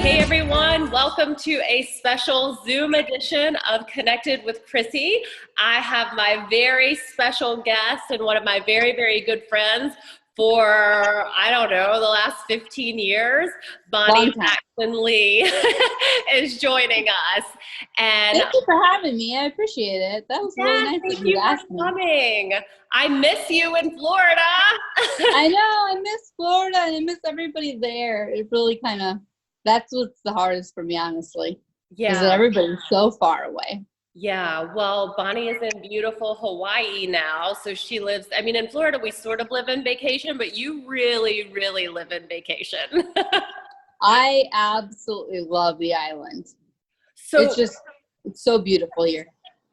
Hey everyone, welcome to a special Zoom edition of Connected with Krissy. I have my very special guest and one of my very, very good friends for, I don't know, the last 15 years, Bonnie Maxson Lee is joining us. And thank you for having me. I appreciate it. That was really nice of you to ask me. Coming. I miss you in Florida. I know, I miss Florida and I miss everybody there. It really kind of, that's what's the hardest for me, honestly. Yeah. Because everybody's so far away. Yeah, well, Bonnie is in beautiful Hawaii now. So she lives, I mean, in Florida, we sort of live in vacation, but you really, really live in vacation. I absolutely love the island. So it's so beautiful here.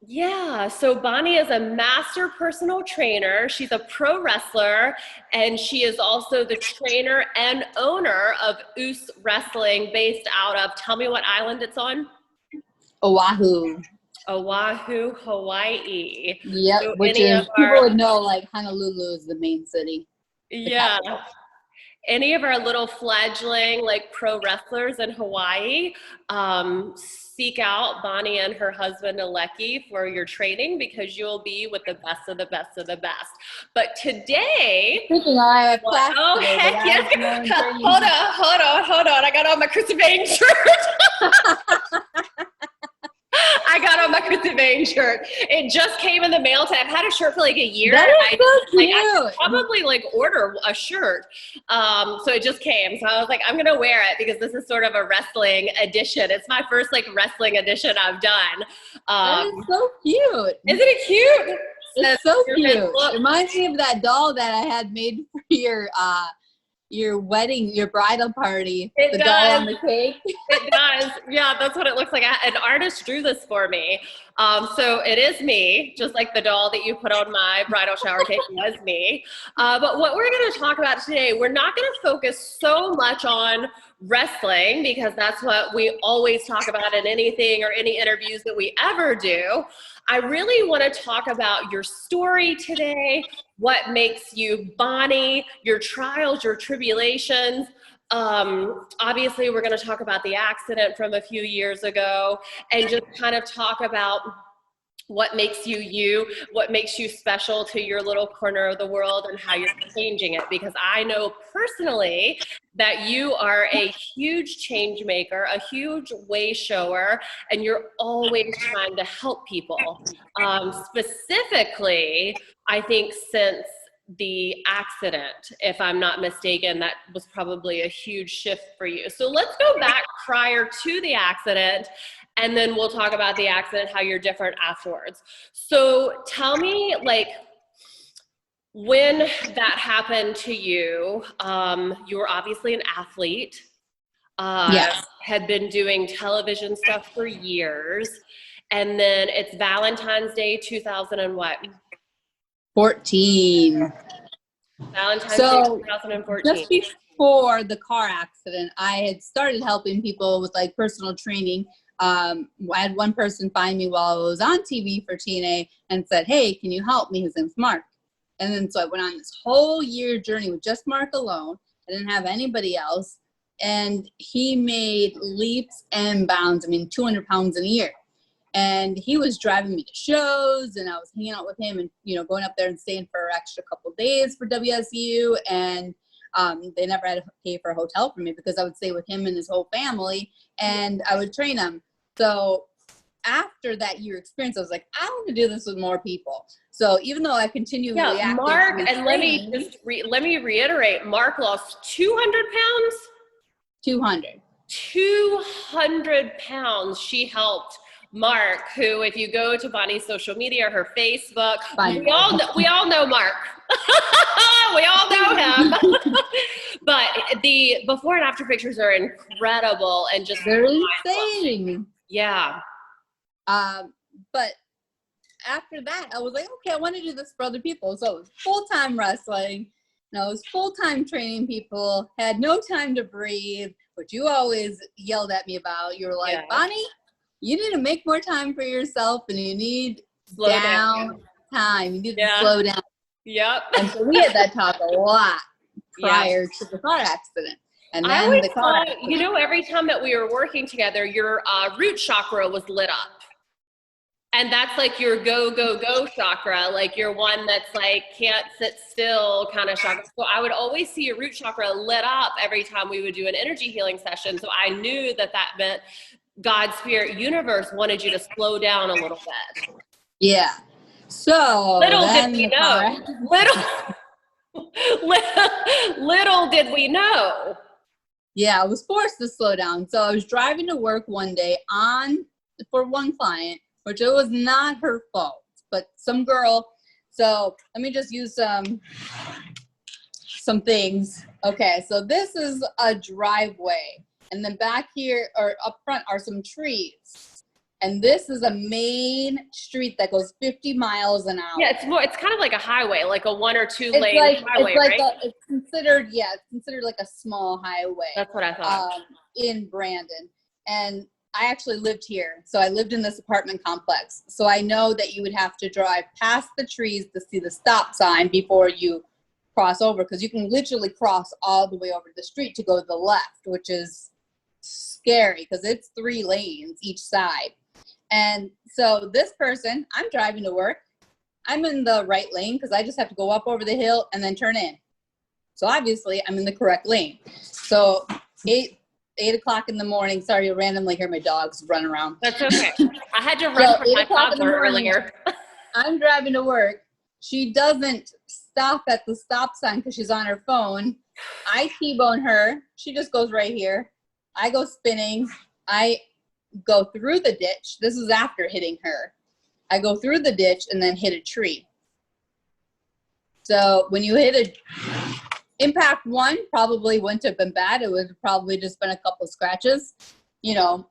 Yeah, so Bonnie is a master personal trainer. She's a pro wrestler, and she is also the trainer and owner of Oos Wrestling based out of, tell me what island it's on? Oahu, Hawaii. Yep, so which is, people would know like Honolulu is the main city. Yeah. Any of our little fledgling like pro wrestlers in Hawaii, seek out Bonnie and her husband Aleki for your training because you'll be with the best of the best of the best. But today, I have class today, heck yes, hold on. I got on my Krissy Vaine shirt. I got on my Krissy Vaine shirt. It just came in the mail today. I've had a shirt for like a year. That is so cute. I could probably like order a shirt. So it just came. So I was like, I'm going to wear it because this is sort of a wrestling edition. It's my first like wrestling edition I've done. That is so cute. Isn't it cute? It's so cute. It reminds me of that doll that I had made for your wedding, your bridal party. It does. Doll on the cake. It does. Yeah, that's what it looks like. An artist drew this for me. So it is me, just like the doll that you put on my bridal shower cake was me. But what we're going to talk about today, we're not going to focus so much on wrestling because that's what we always talk about in anything or any interviews that we ever do. I really want to talk about your story today, what makes you Bonnie, your trials, your tribulations. Obviously, we're going to talk about the accident from a few years ago and just kind of talk about what makes you you, what makes you special to your little corner of the world and how you're changing it. Because I know personally that you are a huge change maker, a huge way shower, and you're always trying to help people. Specifically, I think since the accident, if I'm not mistaken, that was probably a huge shift for you. So let's go back prior to the accident, and then we'll talk about the accident, how you're different afterwards. So tell me, like, when that happened to you, you were obviously an athlete, Yes. had been doing television stuff for years, and then it's Valentine's Day 2000 and what? 14. Valentine's Day 2014. Just before the car accident, I had started helping people with like personal training. I had one person find me while I was on TV for TNA and said, hey, can you help me? His name's Mark. And then so I went on this whole year journey with just Mark alone. I didn't have anybody else. And he made leaps and bounds. I mean, 200 pounds in a year. And he was driving me to shows, and I was hanging out with him and, you know, going up there and staying for an extra couple of days for WSU. And they never had to pay for a hotel for me because I would stay with him and his whole family, and I would train him. So after that year experience, I was like, I want to do this with more people. So even though I continually Mark, and let me reiterate, Mark lost 200 pounds? 200. 200 pounds. She helped Mark, who, if you go to Bonnie's social media, her Facebook, we all know Mark. We all know him. But the before and after pictures are incredible and just they're insane. Yeah. But after that, I was like, okay, I want to do this for other people. So it was full-time wrestling. And I was full-time training people, had no time to breathe, which you always yelled at me about. You were like, yeah. Bonnie, you need to make more time for yourself, and you need slow down time. You need to slow down. Yep. And so we had that talk a lot prior to the car accident. And I then always the car thought, you know, every time that we were working together, your root chakra was lit up. And that's like your go, go, go chakra, like your one that's like can't sit still kind of chakra. So I would always see your root chakra lit up every time we would do an energy healing session. So I knew that that meant God, spirit, universe wanted you to slow down a little bit. Yeah. So Little then did we the know. Little did we know. Yeah, I was forced to slow down. So I was driving to work one day for one client, which it was not her fault, but some girl. So let me just use some things. Okay, so this is a driveway, and then back here or up front are some trees. And this is a main street that goes 50 miles an hour. Yeah, it's kind of like a highway, like a 1 or 2 lane highway, right? It's considered like a small highway. That's what I thought. In Brandon. And I actually lived here. So I lived in this apartment complex. So I know that you would have to drive past the trees to see the stop sign before you cross over, because you can literally cross all the way over the street to go to the left, which is scary because it's 3 lanes each side. And so this person, I'm driving to work. I'm in the right lane because I just have to go up over the hill and then turn in. So obviously I'm in the correct lane. So 8 o'clock in the morning. Sorry, you randomly hear my dogs run around. That's okay. I had to run from my toddler earlier. I'm driving to work. She doesn't stop at the stop sign because she's on her phone. I T-bone her. She just goes right here. I go spinning. I go through the ditch. This is after hitting her. I go through the ditch and then hit a tree. So when you hit impact 1, probably wouldn't have been bad. It would have probably just been a couple scratches, you know,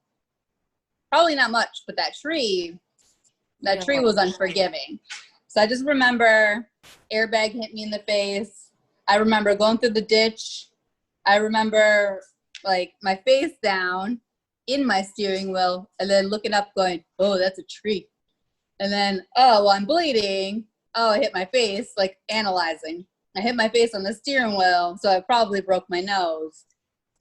probably not much, but that tree was unforgiving. So I just remember airbag hit me in the face. I remember going through the ditch. I remember like my face down in my steering wheel and then looking up going, oh, that's a tree. And then, oh, well, I'm bleeding. Oh, I hit my face, like analyzing. I hit my face on the steering wheel, so I probably broke my nose.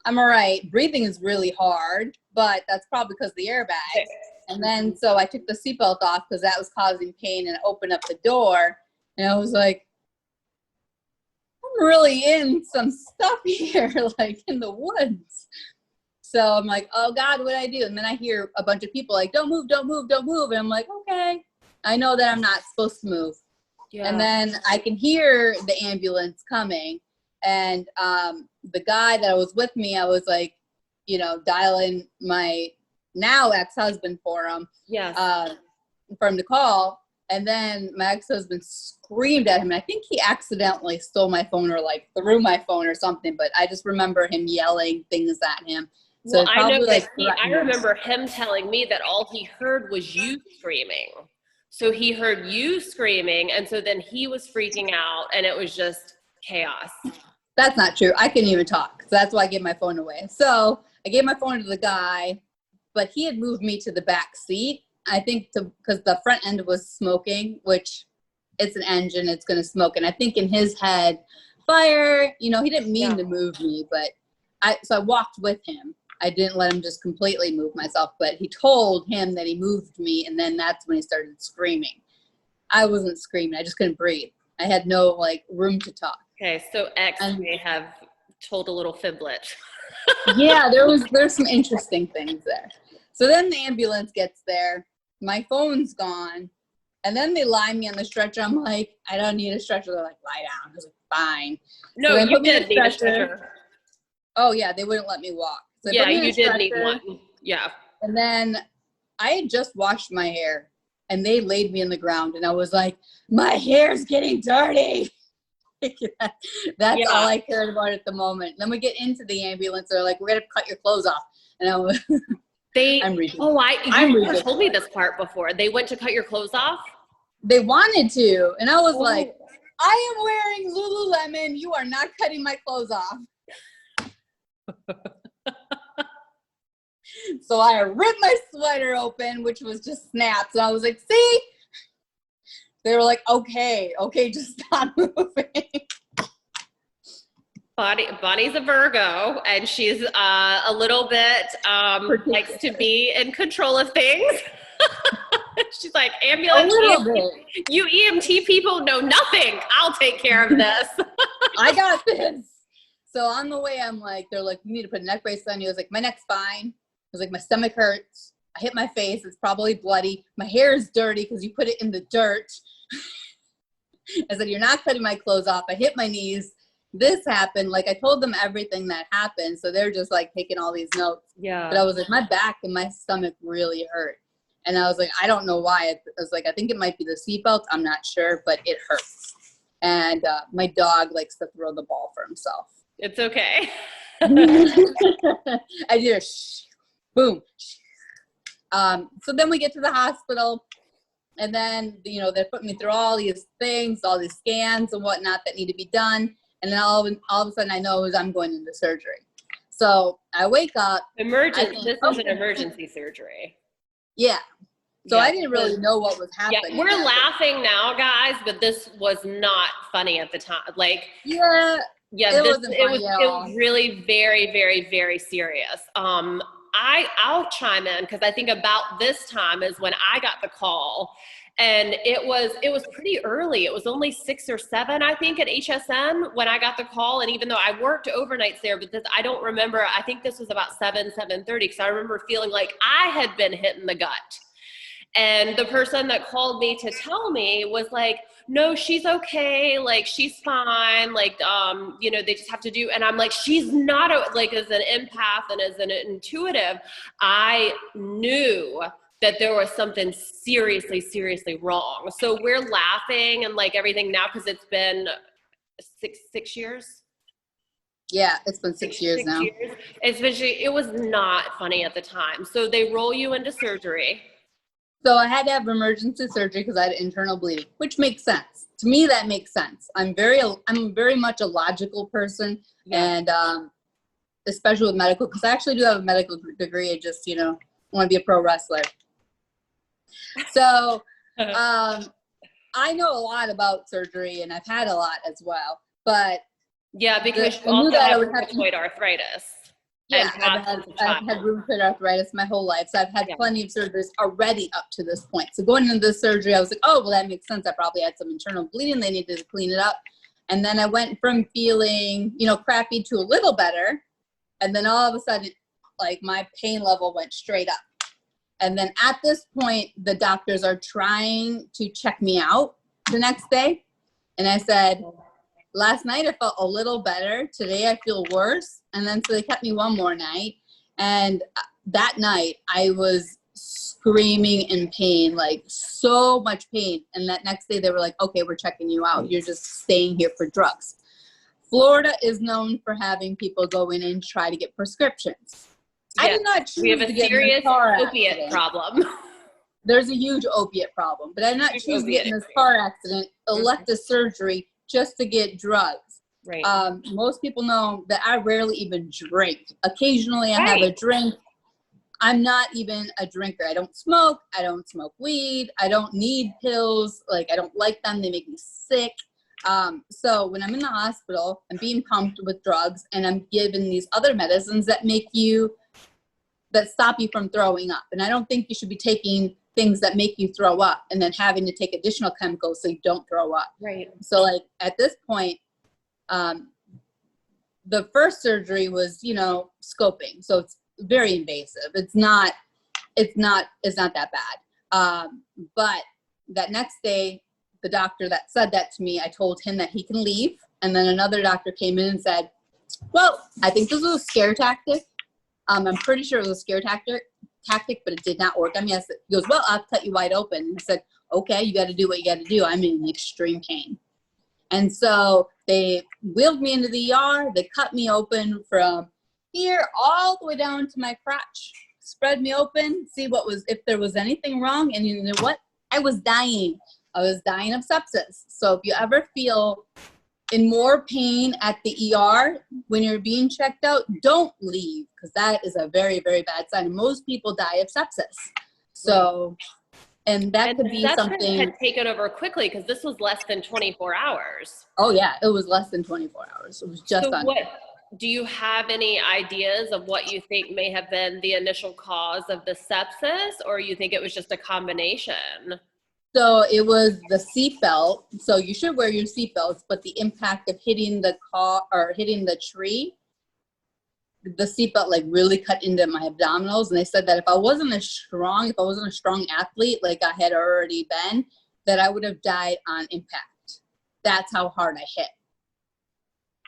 I'm all right. Breathing is really hard, but that's probably because of the airbag. And then, so I took the seatbelt off because that was causing pain, and I opened up the door, and I was like, I'm really in some stuff here, like in the woods. So I'm like, oh God, what did I do? And then I hear a bunch of people like, don't move, don't move, don't move. And I'm like, okay, I know that I'm not supposed to move. Yeah. And then I can hear the ambulance coming. And the guy that was with me, I was like, you know, dialing my now ex-husband for him. Yes. For him to call. And then my ex-husband screamed at him. And I think he accidentally stole my phone or like threw my phone or something. But I just remember him yelling things at him. So well, I know that I remember him telling me that all he heard was you screaming. So he heard you screaming, and so then he was freaking out, and it was just chaos. That's not true. I couldn't even talk. So that's why I gave my phone away. So I gave my phone to the guy, but he had moved me to the back seat. I think because the front end was smoking, which it's an engine, it's going to smoke. And I think in his head, fire, you know, he didn't mean to move me, but so I walked with him. I didn't let him just completely move myself, but he told him that he moved me, and then that's when he started screaming. I wasn't screaming. I just couldn't breathe. I had no, like, room to talk. Okay, so X may have told a little fiblet. Yeah, there's some interesting things there. So then the ambulance gets there. My phone's gone, and then they lie me on the stretcher. I'm like, I don't need a stretcher. They're like, lie down. I was like, fine. No, so you did need a stretcher. Oh, yeah, they wouldn't let me walk. So yeah, you did need one. Yeah. And then I had just washed my hair, and they laid me in the ground, and I was like, my hair's getting dirty. That's all I cared about at the moment. Then we get into the ambulance. They're like, we're going to cut your clothes off. And I was, you never told me this part before. They went to cut your clothes off? They wanted to. And I was like, I am wearing Lululemon. You are not cutting my clothes off. So I ripped my sweater open, which was just snaps. And I was like, see? They were like, okay, just stop moving. Bonnie's a Virgo, and she's a little bit likes to be in control of things. She's like, ambulance, you EMT people know nothing. I'll take care of this. I got this. So on the way, I'm like, they're like, you need to put a neck brace on you. I was like, my neck's fine. I was like, my stomach hurts. I hit my face. It's probably bloody. My hair is dirty because you put it in the dirt. I said, you're not cutting my clothes off. I hit my knees. This happened. Like, I told them everything that happened. So they're just like taking all these notes. Yeah. But I was like, my back and my stomach really hurt. And I was like, I don't know why. I was like, I think it might be the seatbelt. I'm not sure, but it hurts. And my dog likes to throw the ball for himself. It's okay. I did a boom. So then we get to the hospital, and then, you know, they're putting me through all these things, all these scans and whatnot that need to be done. And then all of a sudden I know I'm going into surgery. So I wake up. This is an emergency surgery. Yeah. So yeah, I didn't really know what was happening. Yeah, we're laughing now, guys, but this was not funny at the time. Like, yeah, it was really very, very, very serious. I'll chime in because I think about this time is when I got the call, and it was pretty early. It was only 6 or 7, I think, at HSN when I got the call. And even though I worked overnights there, but I don't remember. I think this was about 7:30 because I remember feeling like I had been hit in the gut. And the person that called me to tell me was like, no, she's okay. Like, she's fine. Like, you know, they just have to do, and I'm like, she's not like, as an empath and as an intuitive, I knew that there was something seriously, seriously wrong. So we're laughing and like everything now, because it's been six years. Yeah, it's been 6 years now. Especially, it was not funny at the time. So they roll you into surgery. So I had to have emergency surgery because I had internal bleeding, which makes sense. To me, that makes sense. I'm very much a logical person, and especially with medical, because I actually do have a medical degree. I just, you know, want to be a pro wrestler. So I know a lot about surgery, and I've had a lot as well. But yeah, because you also have rheumatoid arthritis. Yeah, I've had rheumatoid arthritis my whole life, so I've had plenty of surgeries already up to this point. So going into this surgery, I was like, oh, well, that makes sense. I probably had some internal bleeding. They needed to clean it up. And then I went from feeling, you know, crappy to a little better. And then all of a sudden, like, my pain level went straight up. And then at this point, the doctors are trying to check me out the next day. And I said, last night I felt a little better. Today I feel worse. And then so they kept me one more night. And that night I was screaming in pain, like so much pain. And that next day they were like, okay, we're checking you out. You're just staying here for drugs. Florida is known for having people go in and try to get prescriptions. Yeah. I did not choose we have a to get serious in a car opiate accident. Problem. There's a huge opiate problem. But I did not choose to get in this car accident, elective surgery, just to get drugs. Right. Most people know that I rarely even drink. Occasionally I have a drink. I'm not even a drinker. I don't smoke. I don't smoke weed. I don't need pills. Like, I don't like them. They make me sick. So when I'm in the hospital, I'm being pumped with drugs, and I'm given these other medicines that stop you from throwing up. And I don't think you should be taking things that make you throw up and then having to take additional chemicals so you don't throw up. Right. So like at this point, the first surgery was, you know, scoping. So it's very invasive. It's not that bad. But that next day, the doctor that said that to me, I told him that he can leave. And then another doctor came in and said, well, I think this was a scare tactic. I'm pretty sure it was a scare tactic, but it did not work. I mean, he goes, well, I'll cut you wide open. And I said, okay, you got to do what you got to do. I'm in extreme pain. And so they wheeled me into the ER. They cut me open from here all the way down to my crotch, spread me open, see if there was anything wrong. And you know what? I was dying. I was dying of sepsis. So if you ever feel in more pain at the ER when you're being checked out, don't leave, because that is a very, very bad sign. Most people die of sepsis. So And that And could the be sepsis something. had taken over quickly because this was less than 24 hours. Oh yeah, it was less than 24 hours. It was just So on. what, do you have any ideas of what you think may have been the initial cause of the sepsis, or you think it was just a combination? So it was the seatbelt. So you should wear your seatbelts, but the impact of hitting the car or hitting the tree, the seatbelt like really cut into my abdominals. And they said that if I wasn't a strong athlete like I had already been, that I would have died on impact. That's how hard I hit.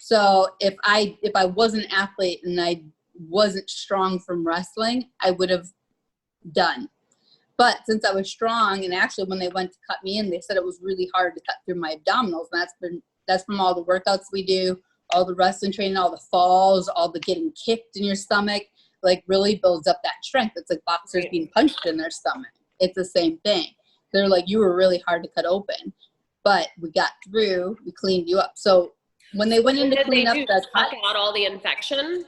So if I wasn't an athlete and I wasn't strong from wrestling, I would have done. But since I was strong, and actually when they went to cut me in, they said it was really hard to cut through my abdominals. And that's from all the workouts we do, all the wrestling training, all the falls, all the getting kicked in your stomach, like really builds up that strength. It's like boxers being punched in their stomach. It's the same thing. They're like, you were really hard to cut open, but we got through, we cleaned you up. So when they went in to clean up the cuts, out all the infection?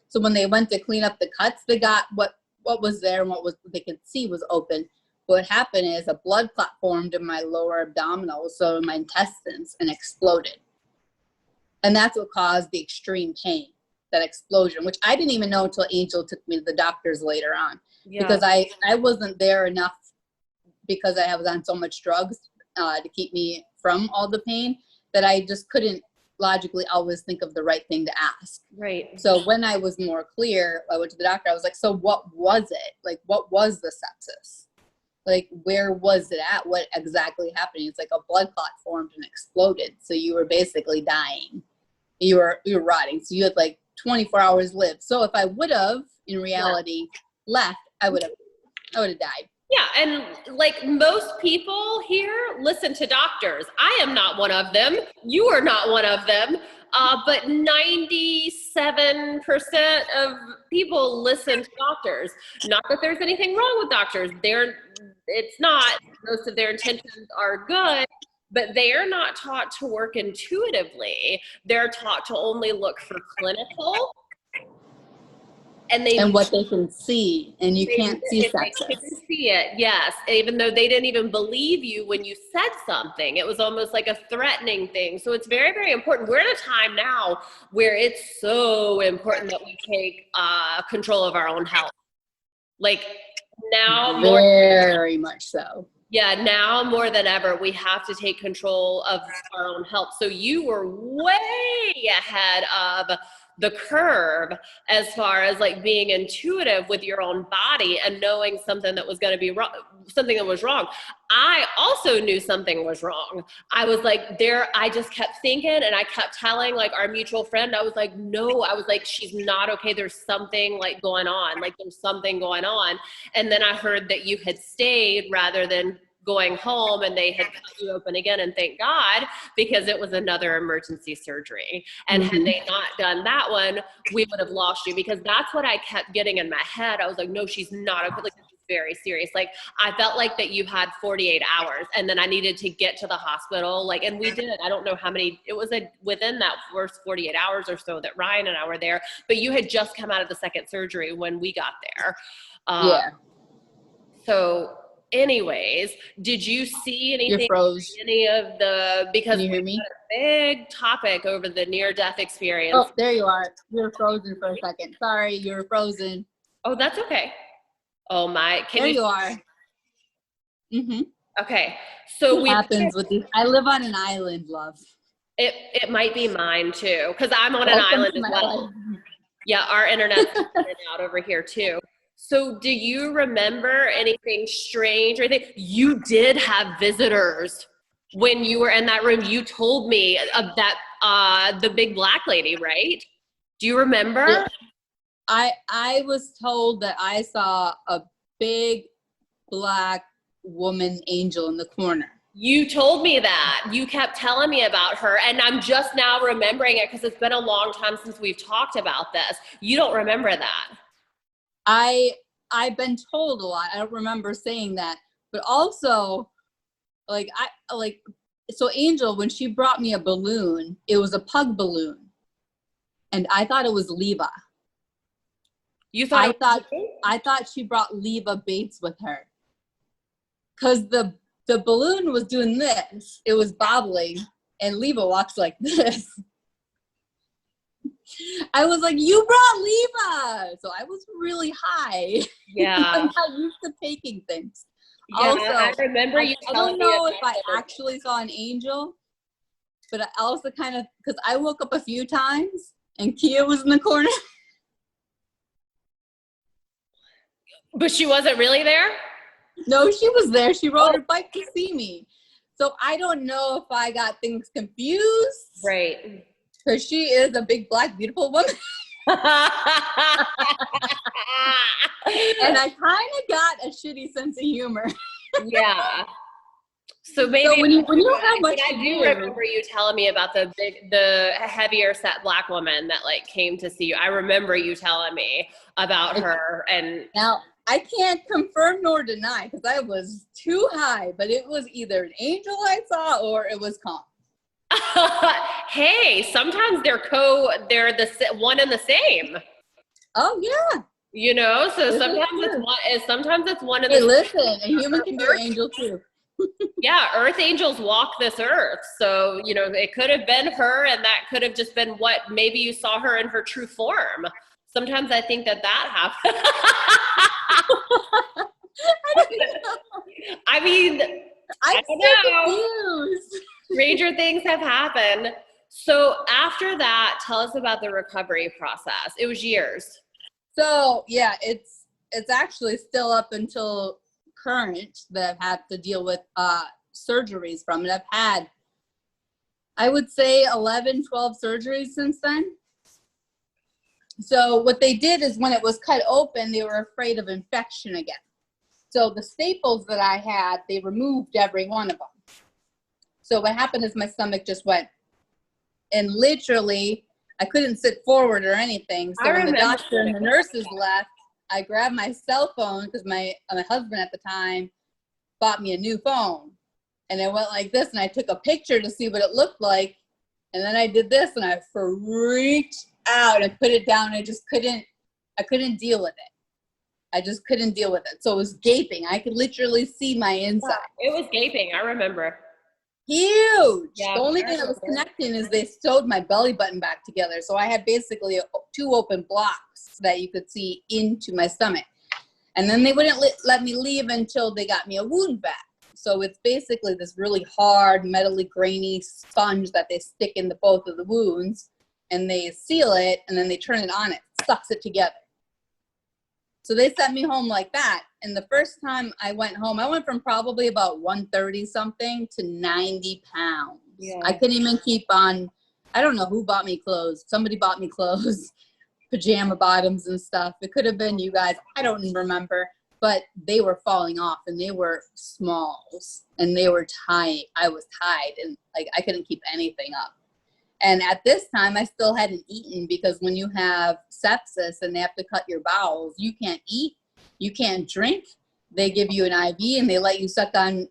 so when they went to clean up the cuts, they got what was there and what they could see was open. What happened is a blood clot formed in my lower abdominals, so in my intestines, and exploded. And that's what caused the extreme pain, that explosion, which I didn't even know until Angel took me to the doctors later on. Yeah. Because I wasn't there enough because I was on so much drugs to keep me from all the pain that I just couldn't logically always think of the right thing to ask. Right. So when I was more clear, I went to the doctor. I was like, so what was it? Like, what was the sepsis? Like, where was it at? What exactly happened? It's like a blood clot formed and exploded. So you were basically dying. You were rotting. So you had like 24 hours lived. So if I would have, in reality, left, I would have died. Yeah, and like most people here listen to doctors. I am not one of them. You are not one of them. But 97% of people listen to doctors. Not that there's anything wrong with doctors. It's not. Most of their intentions are good, but they are not taught to work intuitively. They're taught to only look for clinical. And what they can see, and you can't see sepsis. They couldn't see it, yes. Even though they didn't even believe you when you said something. It was almost like a threatening thing. So it's very, very important. We're at a time now where it's so important that we take control of our own health. Like now, very much so. Yeah, now more than ever, we have to take control of our own health. So you were way ahead of the curve as far as like being intuitive with your own body and knowing something that was going to be wrong, something that was wrong. I also knew something was wrong. I was like I just kept thinking, and I kept telling like our mutual friend, I was like, no, I was like, she's not okay. There's something like going on, like there's something going on. And then I heard that you had stayed rather than going home, and they had cut you open again, and thank God, because it was another emergency surgery. And had they not done that one, we would have lost you, because that's what I kept getting in my head. I was like, no, she's not okay. Like, this is very serious. Like, I felt like that you had 48 hours, and then I needed to get to the hospital. Like, and we did. I don't know how many, it was within that first 48 hours or so that Ryan and I were there, but you had just come out of the second surgery when we got there. Yeah. So anyways, did you see anything, any of the, because we had a big topic over the near-death experience. Oh, there you are. You're frozen for a second. Sorry, you're frozen. Oh, that's okay. Oh my, there you are. Mm-hmm. Okay, so what happens with these? I live on an island, love. It might be mine too, because I'm on an island as well. Yeah, our internet's in and out over here too. So do you remember anything strange or anything? You did have visitors when you were in that room. You told me of that, the big black lady, right? Do you remember? Yeah. I was told that I saw a big black woman angel in the corner. You told me that. You kept telling me about her, and I'm just now remembering it because it's been a long time since we've talked about this. You don't remember that? I've been told a lot. I don't remember saying that, but also so Angel, when she brought me a balloon, it was a pug balloon, and I thought it was Leva. You thought I thought she brought Leva Bates with her. because the balloon was doing this. It was bobbling, and Leva walks like this. I was like, you brought Leva! So I was really high. Yeah. I'm not used to taking things. Yeah, Also, I remember you I telling don't know me if I actually saw an angel, but I also kind of, because I woke up a few times and Kia was in the corner. But she wasn't really there? No, she was there. She rode her bike to see me. So I don't know if I got things confused. Right. Because she is a big, black, beautiful woman. And I kind of got a shitty sense of humor. Yeah. So maybe so when you have much I do remember you telling me about the heavier set black woman that like came to see you. I remember you telling me about her. And now I can't confirm nor deny because I was too high, but it was either an angel I saw or it was calm. Hey, sometimes they're the one and the same. Oh yeah. You know, so sometimes it's one of the same. Listen, a human can be an angel too. Yeah, earth angels walk this earth. So, you know, it could have been her, and that could have just been what maybe you saw her in her true form. Sometimes I think that happens. I mean, I don't know. Confused. Stranger things have happened. So after that, tell us about the recovery process. It was years. So yeah, it's actually still up until current that I've had to deal with surgeries from it. I've had, I would say 11, 12 surgeries since then. So what they did is when it was cut open, they were afraid of infection again. So the staples that I had, they removed every one of them. So what happened is my stomach just went, and literally I couldn't sit forward or anything. So when the doctor and the nurses left, I grabbed my cell phone because my husband at the time bought me a new phone. And I went like this and I took a picture to see what it looked like. And then I did this and I freaked out. I put it down. I couldn't deal with it. I just couldn't deal with it. So it was gaping. I could literally see my inside. It was gaping. I remember. Huge. Yeah, the only thing that was connecting is they sewed my belly button back together. So I had basically 2 open blocks that you could see into my stomach. And then they wouldn't let me leave until they got me a wound vac. So it's basically this really hard, metally, grainy sponge that they stick into both of the wounds. And they seal it, and then they turn it on. It sucks it together. So they sent me home like that. And the first time I went home, I went from probably about 130 something to 90 pounds. Yeah. I couldn't even keep on. I don't know who bought me clothes. Somebody bought me clothes, pajama bottoms and stuff. It could have been you guys. I don't remember. But they were falling off, and they were smalls, and they were tight. I was tied, and like I couldn't keep anything up. And at this time, I still hadn't eaten because when you have sepsis and they have to cut your bowels, you can't eat, you can't drink. They give you an IV and they let you suck on,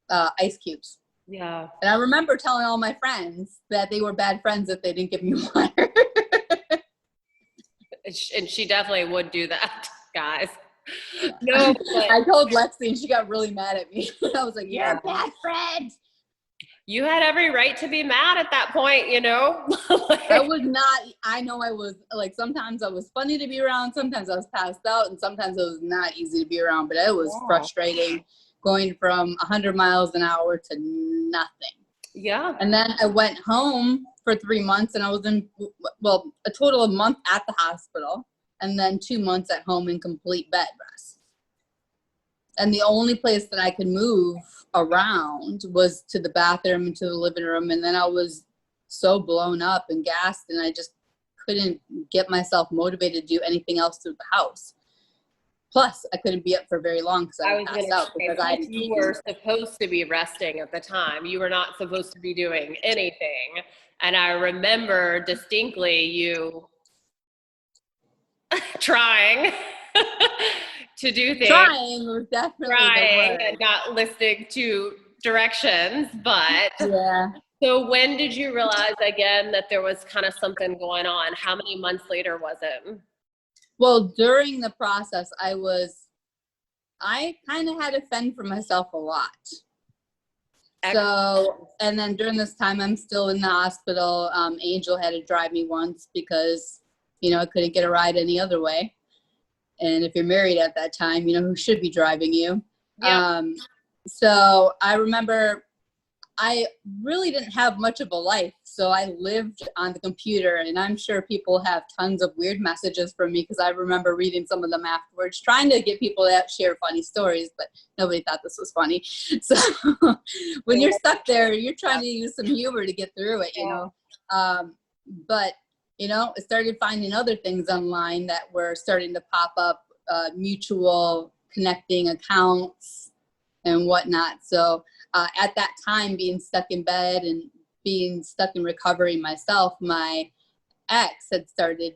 ice cubes. Yeah. And I remember telling all my friends that they were bad friends if they didn't give me water. And she definitely would do that, guys. No, but I told Lexi and she got really mad at me. I was like, you're a bad friend. You had every right to be mad at that point, you know? I was not, I know I was, like, sometimes I was funny to be around, sometimes I was passed out, and sometimes it was not easy to be around, but it was frustrating going from 100 miles an hour to nothing. Yeah. And then I went home for 3 months, and I was in, a total of a month at the hospital, and then 2 months at home in complete bed rest. And the only place that I could move around was to the bathroom and to the living room. And then I was so blown up and gassed, and I just couldn't get myself motivated to do anything else through the house. Plus, I couldn't be up for very long because I was passed out because you were supposed to be resting at the time. You were not supposed to be doing anything. And I remember distinctly you trying to do things. Trying was definitely the word. And not listening to directions, but yeah. So when did you realize again that there was kind of something going on? How many months later was it? Well, during the process, I was I kind of had to fend for myself a lot. Excellent. So, and then during this time, I'm still in the hospital. Angel had to drive me once because, you know, I couldn't get a ride any other way. And if you're married at that time, you know, who should be driving you? Yeah. So I remember I really didn't have much of a life. So I lived on the computer, and I'm sure people have tons of weird messages from me because I remember reading some of them afterwards, trying to get people to share funny stories, but nobody thought this was funny. So when you're stuck there, you're trying to use some humor to get through it, you know. But, you know, I started finding other things online that were starting to pop up, mutual connecting accounts and whatnot. So at that time, being stuck in bed and being stuck in recovery myself, my ex had started,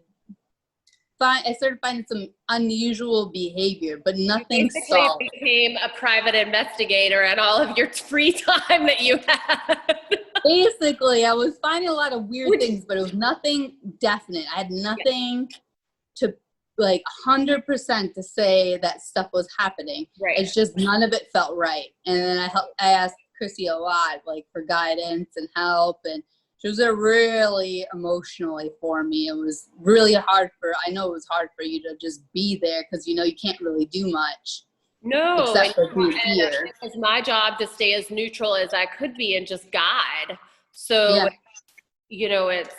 I started finding some unusual behavior, but nothing Basically solid. became a private investigator and all of your free time that you had. Basically, I was finding a lot of weird things, but it was nothing definite. I had nothing to like 100% to say that stuff was happening. Right. It's just none of it felt right. And then I asked Krissy a lot, like for guidance and help, and she was there really emotionally for me. It was really hard I know it was hard for you to just be there because, you know, you can't really do much. No, Except for being and here. it was my job to stay as neutral as I could be and just guide. So, Yeah. you know, it's,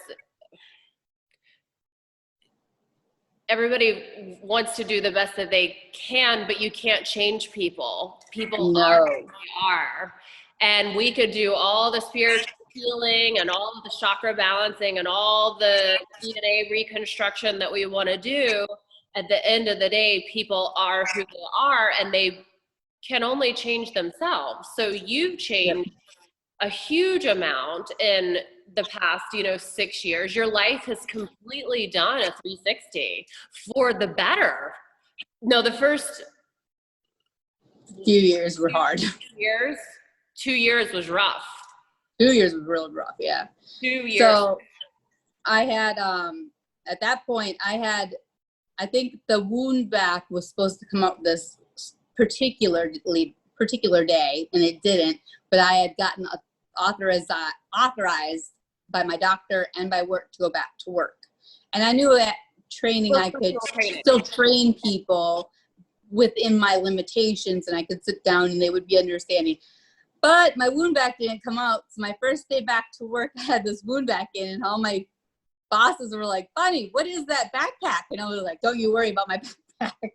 everybody wants to do the best that they can, but you can't change people. People are who they are. And we could do all the spiritual healing and all of the chakra balancing and all the DNA reconstruction that we want to do. At the end of the day, people are who they are, and they can only change themselves. So you've changed a huge amount in the past, you know, 6 years. Your life has completely done a 360 for the better. No, the first few years were hard. 2 years was rough. 2 years was real rough, yeah. 2 years. So I had, at that point, I think the wound vac was supposed to come up this particular day, and it didn't, but I had gotten authorized by my doctor and by work to go back to work. And I knew at training I could still train people within my limitations, and I could sit down and they would be understanding. But my wound vac didn't come out. So my first day back to work, I had this wound vac in, and all my bosses were like, "Bunny, what is that backpack?" And I was like, "Don't you worry about my backpack."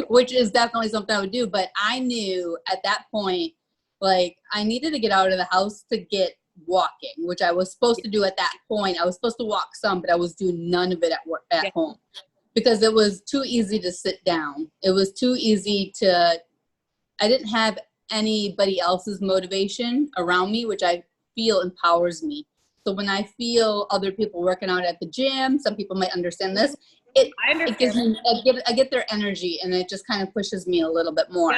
Which is definitely something I would do. But I knew at that point, like, I needed to get out of the house to get walking, which I was supposed to do at that point. I was supposed to walk some, but I was doing none of it at home because it was too easy to sit down. It was too easy I didn't have anybody else's motivation around me, which I feel empowers me. So when I feel other people working out at the gym, some people might understand this. It gives me, I get their energy, and it just kind of pushes me a little bit more.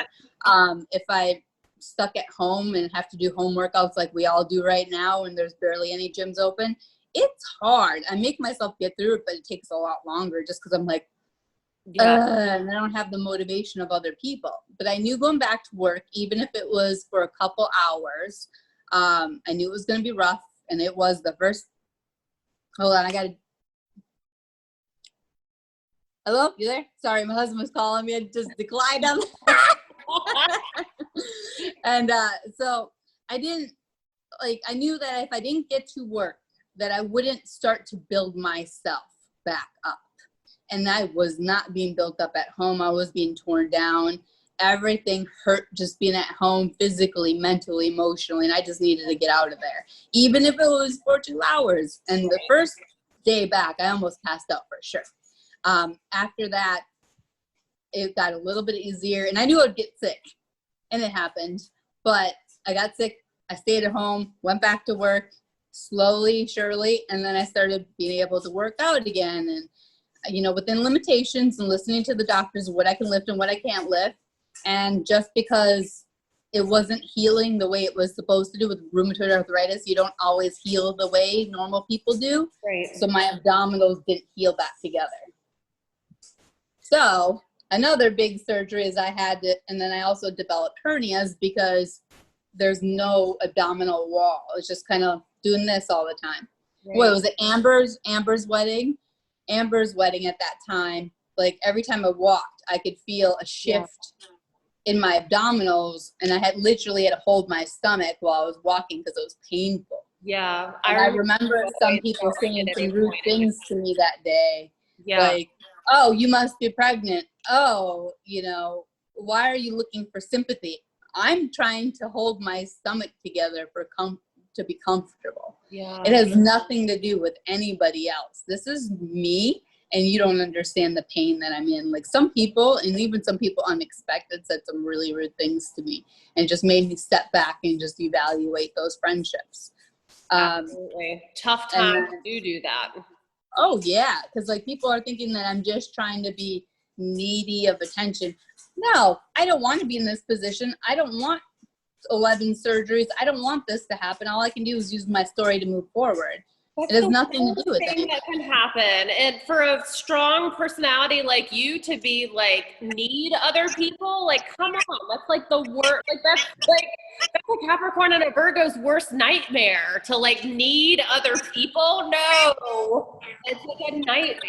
If I stuck at home and have to do home workouts like we all do right now, and there's barely any gyms open, it's hard. I make myself get through it, but it takes a lot longer just because I'm like, and I don't have the motivation of other people. But I knew going back to work, even if it was for a couple hours, I knew it was going to be rough. And it was the first, hold on, hello, you there? Sorry, my husband was calling me. I just declined him. And so I knew that if I didn't get to work, that I wouldn't start to build myself back up. And I was not being built up at home. I was being torn down. Everything hurt just being at home, physically, mentally, emotionally, and I just needed to get out of there, even if it was for 2 hours. And the first day back, I almost passed out for sure. After that, it got a little bit easier, and I knew I'd get sick, and it happened. But I got sick. I stayed at home, went back to work, slowly, surely, and then I started being able to work out again, and you know, within limitations, and listening to the doctors what I can lift and what I can't lift. And just because it wasn't healing the way it was supposed to do with rheumatoid arthritis, you don't always heal the way normal people do. Right. So my abdominals didn't heal back together. So another big surgery is I had it, and then I also developed hernias because there's no abdominal wall. It's just kind of doing this all the time. Right. What was it? Amber's wedding. Amber's wedding at that time, like every time I walked, I could feel a shift in my abdominals, and I had literally had to hold my stomach while I was walking because it was painful. Yeah. I remember some people saying some rude things to me that day. Yeah. Like, oh, you must be pregnant. Oh, you know, why are you looking for sympathy? I'm trying to hold my stomach together to be comfortable. Yeah. It has nothing to do with anybody else. This is me, and you don't understand the pain that I'm in. Like some people, and even some people unexpected, said some really rude things to me and just made me step back and just evaluate those friendships. Absolutely. Tough times to do that. Oh yeah, because like people are thinking that I'm just trying to be needy of attention. No, I don't want to be in this position. I don't want 11 surgeries. I don't want this to happen. All I can do is use my story to move forward. It has nothing to do with that. That can happen. And for a strong personality like you to be like need other people, like come on, that's like the worst. Like that's a Capricorn and a Virgo's worst nightmare, to like need other people. No, it's like a nightmare.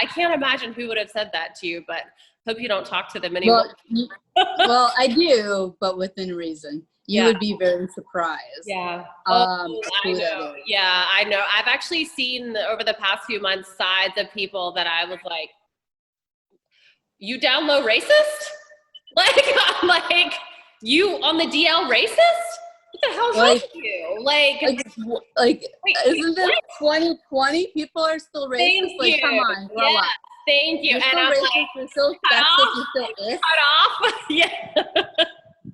I can't imagine who would have said that to you, but hope you don't talk to them anymore. Well, I do, but within reason. You would be very surprised. Yeah. I know. Yeah, I know. I've actually seen over the past few months sides of people that I was like, you down low racist? Like, I'm like, you on the DL racist? What the hell's wrong with you? Like isn't this 2020? People are still racist. Like, come on, grow up. Thank you. You're still racist, like, you're still sexist, you're still this. Cut off. Yeah.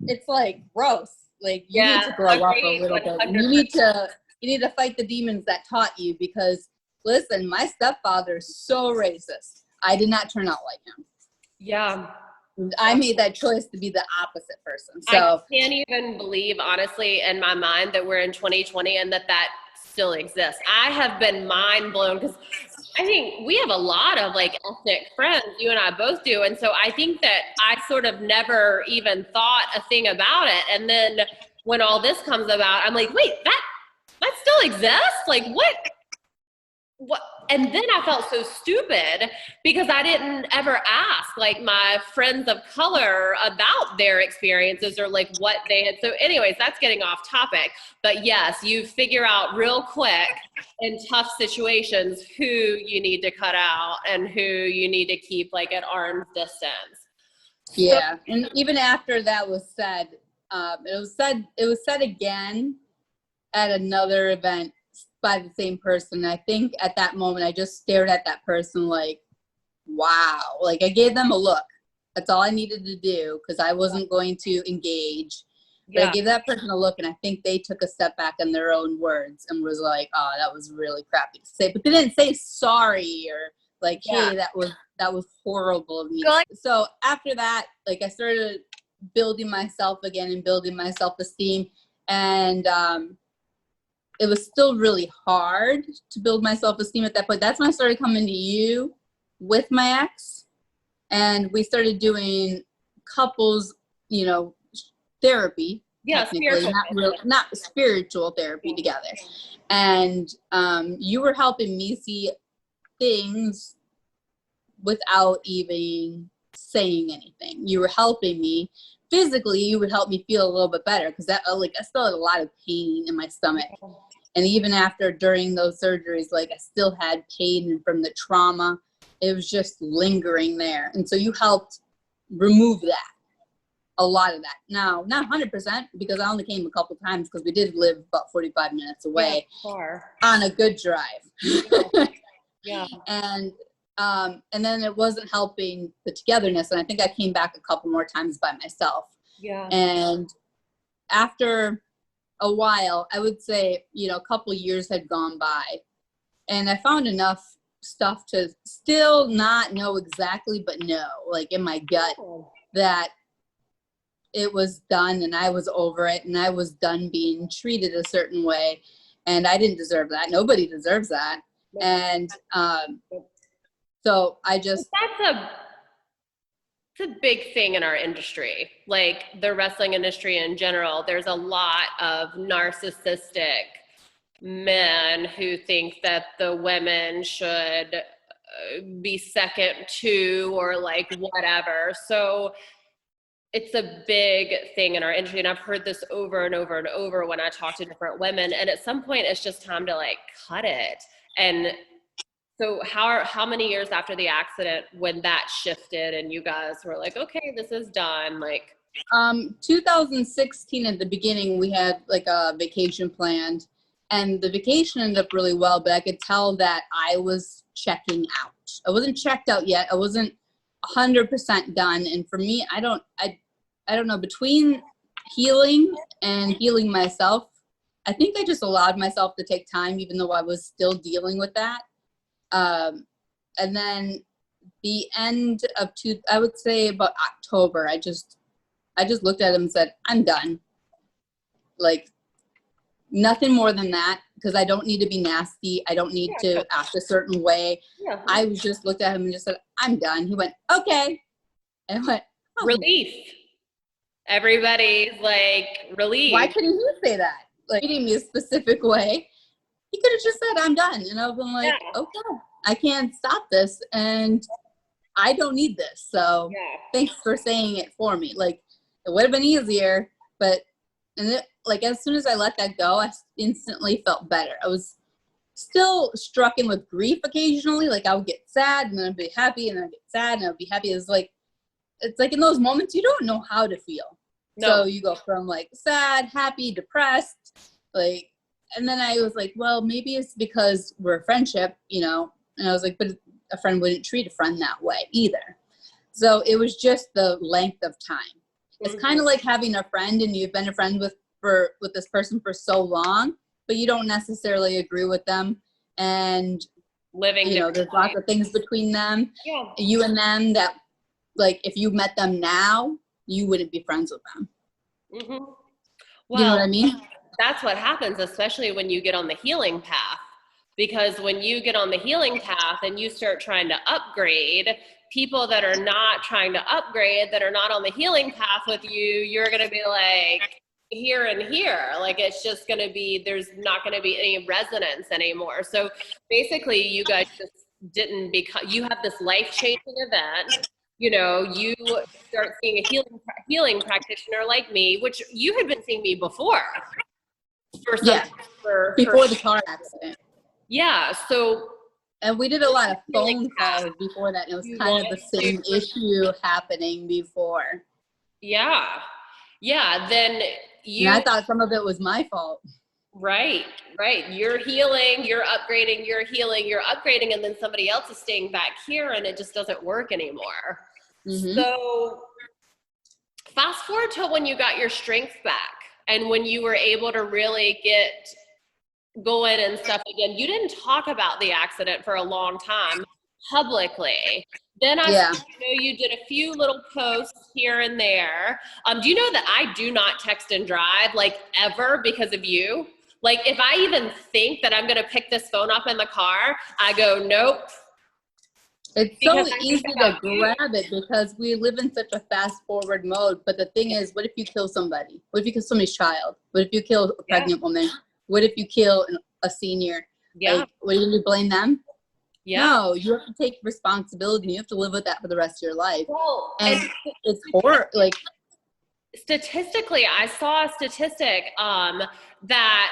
It's like gross. Like you need to grow up a little bit. You need to fight the demons that taught you, because listen, my stepfather is so racist. I did not turn out like him. Yeah. I made that choice to be the opposite person. So I can't even believe, honestly, in my mind that we're in 2020 and that still exists. I have been mind blown, because I think we have a lot of like ethnic friends, you and I both do. And so I think that I sort of never even thought a thing about it. And then when all this comes about, I'm like, wait, that still exists? Like what? And then I felt so stupid because I didn't ever ask like my friends of color about their experiences or like what they had. So anyways, that's getting off topic. But yes, you figure out real quick in tough situations who you need to cut out and who you need to keep like at arm's distance. Yeah. And even after that was said, it was said again at another event by the same person. I think at that moment I just stared at that person like, wow. Like I gave them a look. That's all I needed to do, because I wasn't going to engage. But I gave that person a look, and I think they took a step back in their own words and was like, oh, that was really crappy to say. But they didn't say sorry or like, hey, that was horrible of me. So after that, like I started building myself again and building my self-esteem. And it was still really hard to build my self-esteem at that point. That's when I started coming to you with my ex, and we started doing couples, therapy. Yeah, not spiritual therapy together. And you were helping me see things without even saying anything. You were helping me physically. You would help me feel a little bit better, because I still had a lot of pain in my stomach. And even during those surgeries, like I still had pain from the trauma. It was just lingering there. And so you helped remove that, a lot of that. Now, not 100%, because I only came a couple times, because we did live about 45 minutes away on a good drive. Yeah. And then it wasn't helping the togetherness. And I think I came back a couple more times by myself. Yeah. And after a while, I would say, a couple years had gone by, and I found enough stuff to still not know exactly, but know, like in my gut, that it was done and I was over it, and I was done being treated a certain way, and I didn't deserve that. Nobody deserves that. And so I just... It's a big thing in our industry, like the wrestling industry in general. There's a lot of narcissistic men who think that the women should be second to, or like whatever. So it's a big thing in our industry. And I've heard this over and over and over when I talk to different women. And at some point it's just time to like cut it. And so how many years after the accident when that shifted and you guys were like, okay, this is done? Like 2016 at the beginning, we had like a vacation planned, and the vacation ended up really well, but I could tell that I was checking out. I wasn't checked out yet. I wasn't 100% done. And for me, I don't know, between healing and healing myself, I think I just allowed myself to take time, even though I was still dealing with that. And then the end of I would say about October, I just looked at him and said, I'm done. Like, nothing more than that, because I don't need to be nasty. I don't need to act a certain way. Yeah. I just looked at him and just said, I'm done. He went, okay. And I went, oh. Relief. Everybody's like, relief. Why couldn't he say that? Like, treating me a specific way. He could have just said, I'm done. And I've been like, okay, I can't stop this. And I don't need this. So thanks for saying it for me. Like, it would have been easier, but like, as soon as I let that go, I instantly felt better. I was still struck in with grief occasionally. Like, I would get sad and then I'd be happy, and then I'd get sad and I'd be happy. It's like in those moments, you don't know how to feel. No. So you go from like sad, happy, depressed, like, and then I was like, well, maybe it's because we're a friendship, you know? And I was like, but a friend wouldn't treat a friend that way either. So it was just the length of time. It's kind of like having a friend and you've been a friend with this person for so long, but you don't necessarily agree with them. And living, there's lots of things between them, you and them, that like, if you met them now, you wouldn't be friends with them. Mm-hmm. Well, you know what I mean? That's what happens, especially when you get on the healing path. Because when you get on the healing path and you start trying to upgrade, people that are not trying to upgrade, that are not on the healing path with you, you're going to be like here and here. Like, it's just going to be, there's not going to be any resonance anymore. So basically you guys just didn't become, you have this life-changing event. You start seeing a healing practitioner like me, which you had been seeing me before. Before the car accident. Yeah, so. And we did a lot of phone calls before that. And it was kind of the same issue happening before. Yeah. Yeah, then and I thought some of it was my fault. Right. You're healing, you're upgrading, you're healing, you're upgrading, and then somebody else is staying back here and it just doesn't work anymore. Mm-hmm. So fast forward to when you got your strength back and when you were able to really get going and stuff again. You didn't talk about the accident for a long time publicly. Then I know you did a few little posts here and there. Do you know that I do not text and drive, like, ever, because of you? Like, if I even think that I'm going to pick this phone up in the car, I go, nope. It's so easy to grab it because we live in such a fast forward mode. But the thing is, what if you kill somebody? What if you kill somebody's child? What if you kill a pregnant woman? What if you kill a senior? Yeah. Like, what, do you blame them? Yeah. No, you have to take responsibility. You have to live with that for the rest of your life. Well, and it's horrible. Like, statistically, I saw a statistic that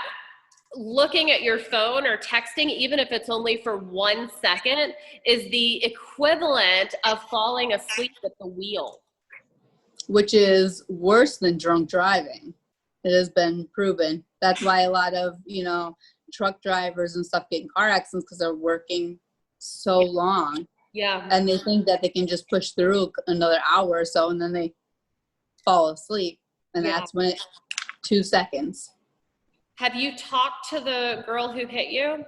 looking at your phone or texting, even if it's only for 1 second, is the equivalent of falling asleep at the wheel. Which is worse than drunk driving. It has been proven. That's why a lot of, truck drivers and stuff get in car accidents, because they're working so long. Yeah. And they think that they can just push through another hour or so, and then they fall asleep. And that's when 2 seconds. Have you talked to the girl who hit you?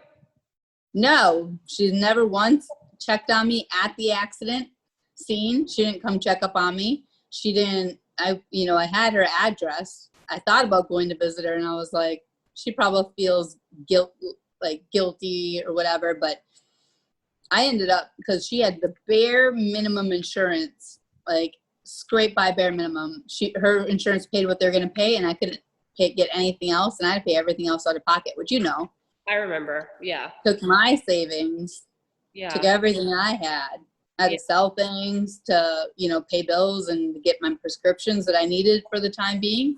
No, she's never once checked on me at the accident scene. She didn't come check up on me. She didn't, I had her address. I thought about going to visit her, and I was like, she probably feels guilty or whatever, but I ended up, because she had the bare minimum insurance, like scrape by bare minimum. Her insurance paid what they're going to pay, and I couldn't get anything else, and I had to pay everything else out of pocket, which I remember. Yeah. took my savings, took everything I had. I had to sell things to, pay bills and get my prescriptions that I needed for the time being.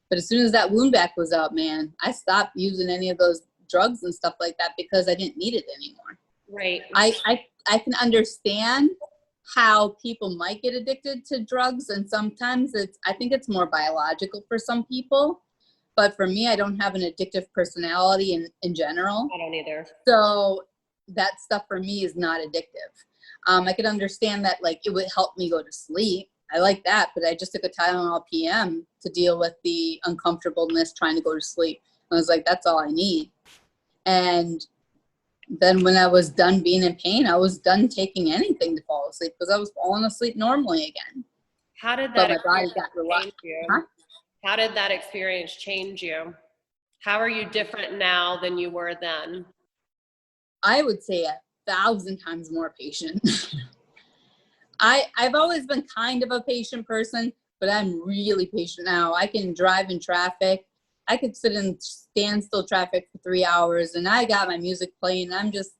But as soon as that wound vac was up, man, I stopped using any of those drugs and stuff like that because I didn't need it anymore. Right. I can understand how people might get addicted to drugs, and sometimes I think it's more biological for some people. But for me, I don't have an addictive personality in general. I don't either. So that stuff for me is not addictive. I could understand that, like, it would help me go to sleep. I like that, but I just took a Tylenol PM to deal with the uncomfortableness trying to go to sleep. I was like, that's all I need. And then when I was done being in pain, I was done taking anything to fall asleep because I was falling asleep normally again. How did that change you? How did that experience change you? How are you different now than you were then? I would say 1,000 times more patient. I've always been kind of a patient person, but I'm really patient now. I can drive in traffic. I could sit in standstill traffic for 3 hours, and I got my music playing. I'm just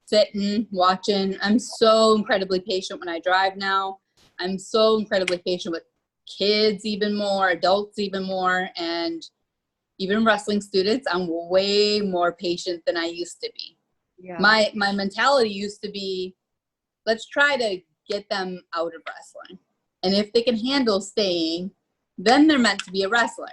sitting, watching. I'm so incredibly patient when I drive now. I'm so incredibly patient with kids even more, adults even more, and even wrestling students. I'm way more patient than I used to be. Yeah. My mentality used to be, let's try to get them out of wrestling. And if they can handle staying, then they're meant to be a wrestler.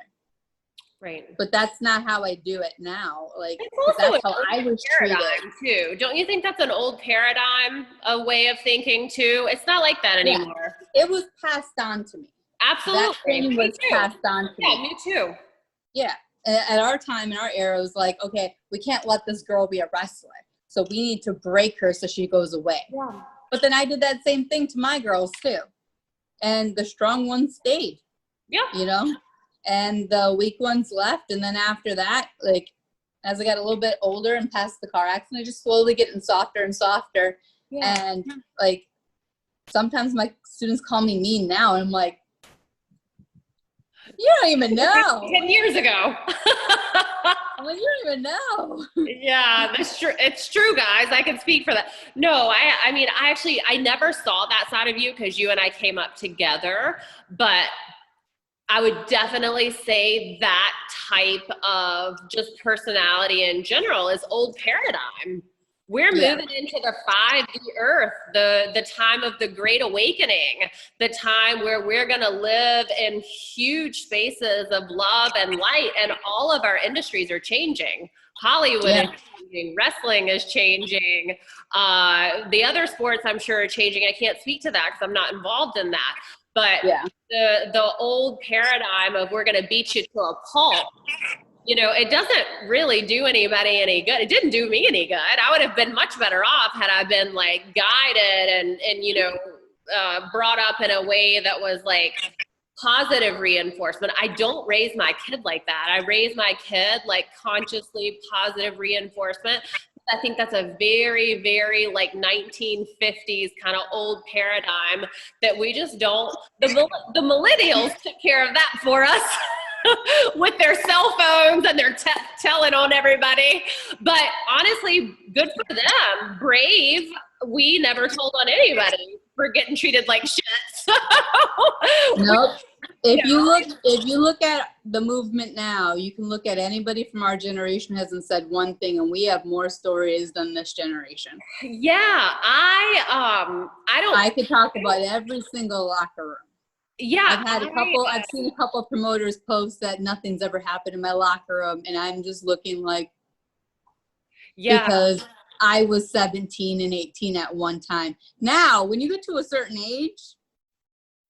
Right. But that's not how I do it now. Like, that's how I was treated. Too. Don't you think that's an old paradigm, a way of thinking too? It's not like that anymore. Yeah. It was passed on to me. Absolutely. That thing was passed on to me. Yeah, me too. Yeah. At our time, in our era, it was like, okay, we can't let this girl be a wrestler. So we need to break her so she goes away. Yeah. But then I did that same thing to my girls too. And the strong ones stayed. Yeah. And the weak ones left. And then after that, like, as I got a little bit older and past the car accident, I just slowly getting softer and softer. Yeah. And like, sometimes my students call me mean now. And I'm like, you don't even know. 10 years ago. I'm like, you don't even know. Yeah, that's true. It's true, guys. I can speak for that. No, I mean, I never saw that side of you because you and I came up together, but I would definitely say that type of just personality in general is old paradigm. We're moving into the 5D earth, the time of the Great Awakening, the time where we're going to live in huge spaces of love and light, and all of our industries are changing. Hollywood is changing, wrestling is changing, the other sports I'm sure are changing. I can't speak to that because I'm not involved in that. But the old paradigm of we're going to beat you to a pulp, it doesn't really do anybody any good. It didn't do me any good. I would have been much better off had I been like guided and brought up in a way that was like positive reinforcement. I don't raise my kid like that. I raise my kid like consciously positive reinforcement. I think that's a very, very like 1950s kind of old paradigm that we just don't, the millennials took care of that for us. With their cell phones and they're telling on everybody. But honestly, good for them. Brave. We never told on anybody for getting treated like shit. So, nope. If you look at the movement now, you can look at anybody from our generation hasn't said one thing, and we have more stories than this generation. Yeah, I could talk about every single locker room. Yeah, I've seen a couple of promoters post that nothing's ever happened in my locker room, and I'm just looking like, because I was 17 and 18 at one time. Now, when you get to a certain age,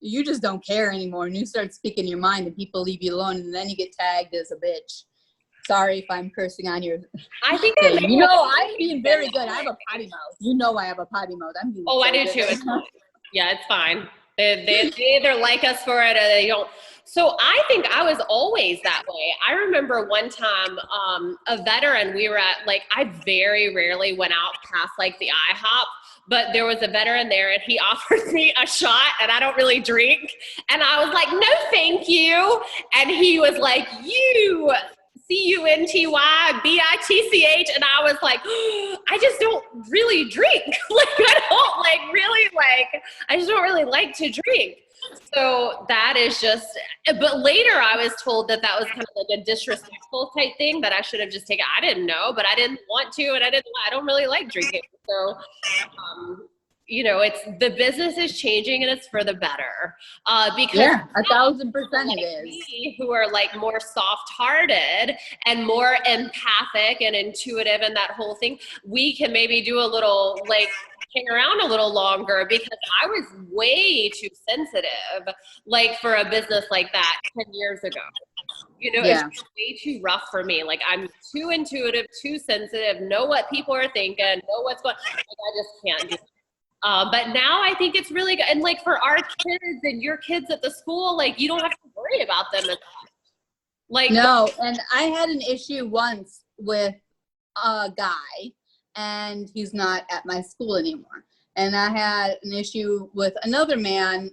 you just don't care anymore, and you start speaking your mind, and people leave you alone, and then you get tagged as a bitch. Sorry if I'm cursing on your I think thing. I'm being very good. I have a potty mouth. I have a potty mouth. I do too. It's fine. Yeah, it's fine. They either like us for it or they don't. So I think I was always that way. I remember one time, a veteran, we were at, like, I very rarely went out past like the IHOP, but there was a veteran there and he offered me a shot and I don't really drink. And I was like, no, thank you. And he was like, you CUNTYBITCH. And I was like, oh, I just don't really drink. Like, I don't like really like, I just don't really like to drink. So that is just, but later I was told that that was kind of like a disrespectful type thing that I should have just taken. I didn't know, but I didn't want to, and I don't really like drinking. So, you know, it's, the business is changing and it's for the better. Because yeah, 1,000% it is. we who are like more soft-hearted and more empathic and intuitive and that whole thing, we can maybe do a little, like, hang around a little longer, because I was way too sensitive, like, for a business like that 10 years ago. You know, Yeah. it's way too rough for me. Like, I'm too intuitive, too sensitive, know what people are thinking, know what's going on. Like, I just can't do it. But now I think it's really good. And like for our kids and your kids at the school, like, you don't have to worry about them as much. Like, No, and I had an issue once with a guy, and he's not at my school anymore. And I had an issue with another man,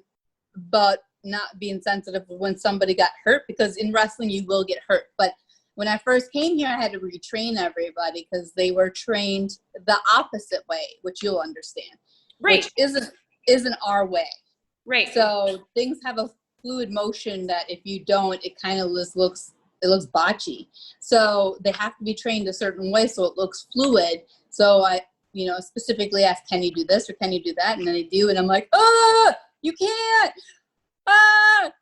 but not being sensitive when somebody got hurt, because in wrestling you will get hurt. But when I first came here, I had to retrain everybody because they were trained the opposite way, which you'll understand. right, Which isn't our way. right. So things have a fluid motion that if you don't, it kind of looks botchy. So they have to be trained a certain way so it looks fluid. So I, you know, specifically ask, can you do this or can you do that? And then they do, and I'm like, oh, you can't.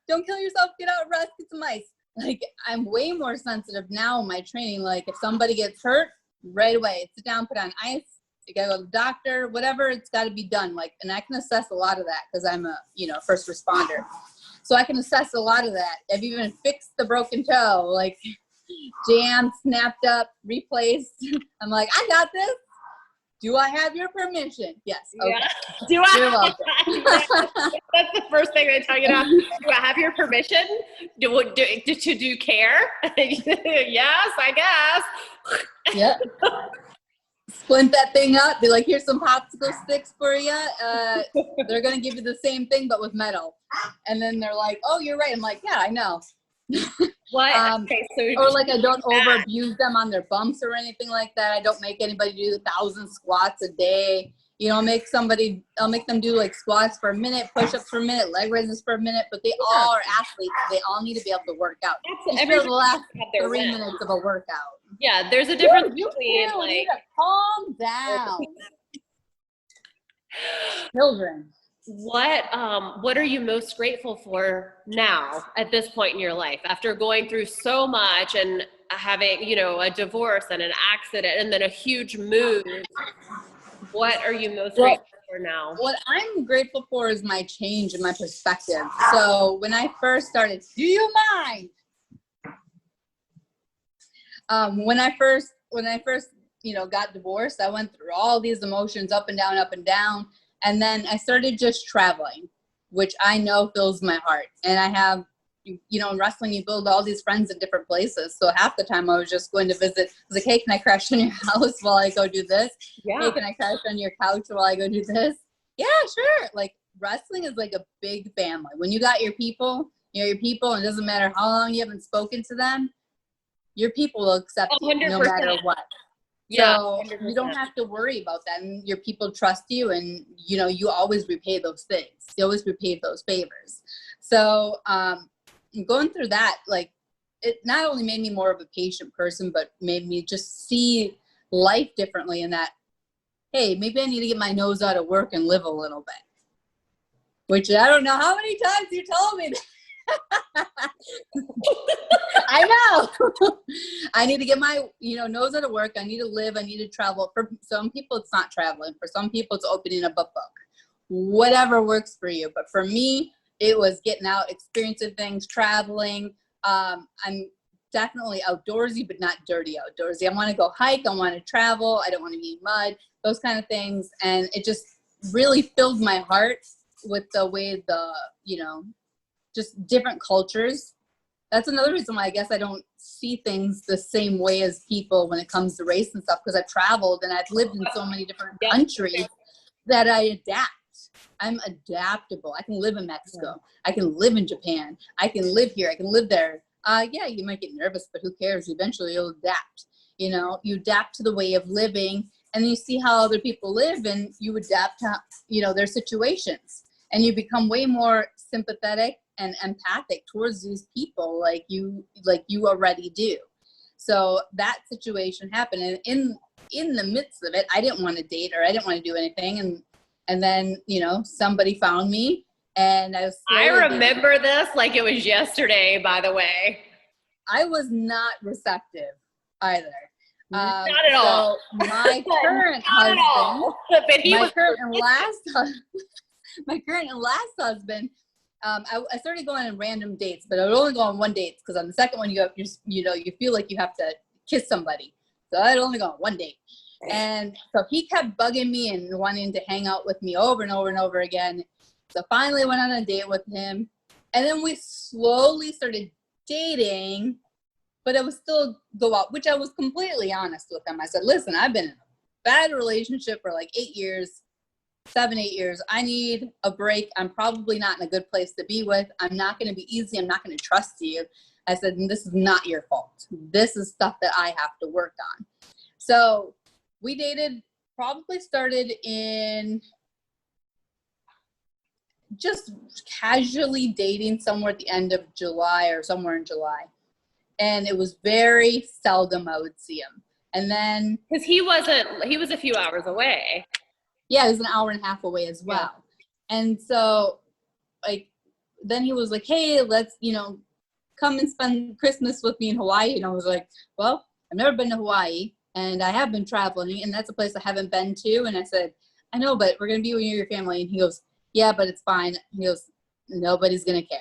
Don't kill yourself. Get out, rest, get some ice. Like, I'm way more sensitive now in my training. Like, if somebody gets hurt, right away, sit down, put on ice. You gotta go to the doctor, whatever, it's got to be done. Like, and I can assess a lot of that because I'm a, you know, first responder. So I can assess a lot of that. I've even fixed the broken toe, like jammed, snapped up, replaced. I'm like, I got this. Do I have your permission? Yes. Okay. Yeah. Do I? You're welcome. That's the first thing I tell you now. Do I have your permission to do care? Yes, I guess. Yep. Splint that thing up. Be like, here's some popsicle sticks for you. They're gonna give you the same thing but with metal. And then they're like, oh, you're right. I'm like, yeah, I know. What? Okay, so or like, I don't over abuse them on their bumps or anything like that. I don't make anybody do 1,000 squats a day. You know, I'll make them do like squats for a minute, push-ups for a minute, leg raises for a minute, but they all are athletes. They all need to be able to work out. Every the last 3 minutes of a workout. Yeah, there's a difference you between really like, need to calm down. Children. what are you most grateful for now at this point in your life, after going through so much and having, you know, a divorce and an accident and then a huge move? What are you most grateful for now? What I'm grateful for is my change in my perspective. So when I first started, do you mind? When I first, you know, got divorced, I went through all these emotions, up and down, up and down. And then I started just traveling, which I know fills my heart. And I have, you know, in wrestling, you build all these friends in different places. So half the time I was just going to visit. I was like, hey, can I crash on your house while I go do this? Yeah. Hey, can I crash on your couch while I go do this? Yeah, sure. Like, wrestling is like a big family. When you got your people, and it doesn't matter how long you haven't spoken to them, your people will accept you no 100%. matter what. Yeah, So 100%. you don't have to worry about that. And your people trust you, and, you know, you always repay those things. You always repay those favors. So going through that, like, it not only made me more of a patient person, but made me just see life differently, in that, hey, maybe I need to get my nose out of work and live a little bit. Which I don't know how many times you told me that. I know. I need to get my, you know, nose out of work. I need to live. I need to travel. For some people, it's not traveling. For some people, it's opening a book. Whatever works for you. But for me, it was getting out, experiencing things, traveling. I'm definitely outdoorsy, but not dirty outdoorsy. I want to go hike. I want to travel. I don't want to be in mud, those kind of things. And it just really filled my heart with the way just different cultures. That's another reason why I guess I don't see things the same way as people when it comes to race and stuff, because I've traveled and I've lived in so many different countries that I adapt. I'm adaptable. I can live in Mexico. I can live in Japan. I can live here. I can live there. Yeah, you might get nervous, but who cares? Eventually you'll adapt. You adapt to the way of living, and then you see how other people live, and you adapt to, their situations, and you become way more sympathetic and empathic towards these people like you already do. So that situation happened, and in the midst of it, I didn't want to date or I didn't want to do anything, and then somebody found me, and I remember this like it was yesterday, by the way. I was not receptive either. Not at all. So my current husband, my current and last husband, I started going on random dates, but I would only go on one date because on the second one you feel like you have to kiss somebody. So I'd only go on one date. And so he kept bugging me and wanting to hang out with me over and over and over again. So finally I went on a date with him, and then we slowly started dating, but it was still go out, which I was completely honest with him. I said, listen, I've been in a bad relationship for like 8 years. 7, 8 years. I need a break. I'm probably not in a good place to be with. I'm not going to be easy. I'm not going to trust you. I said, this is not your fault. This is stuff that I have to work on. So we dated, probably started in just casually dating somewhere at the end of July or somewhere in July. And it was very seldom I would see him. And then, because he was a few hours away. Yeah, it was an hour and a half away as well. Yeah. And so, then he was like, hey, let's, come and spend Christmas with me in Hawaii. And I was like, well, I've never been to Hawaii, and I have been traveling, and that's a place I haven't been to. And I said, I know, but we're going to be with your family. And he goes, yeah, but it's fine. He goes, nobody's going to care.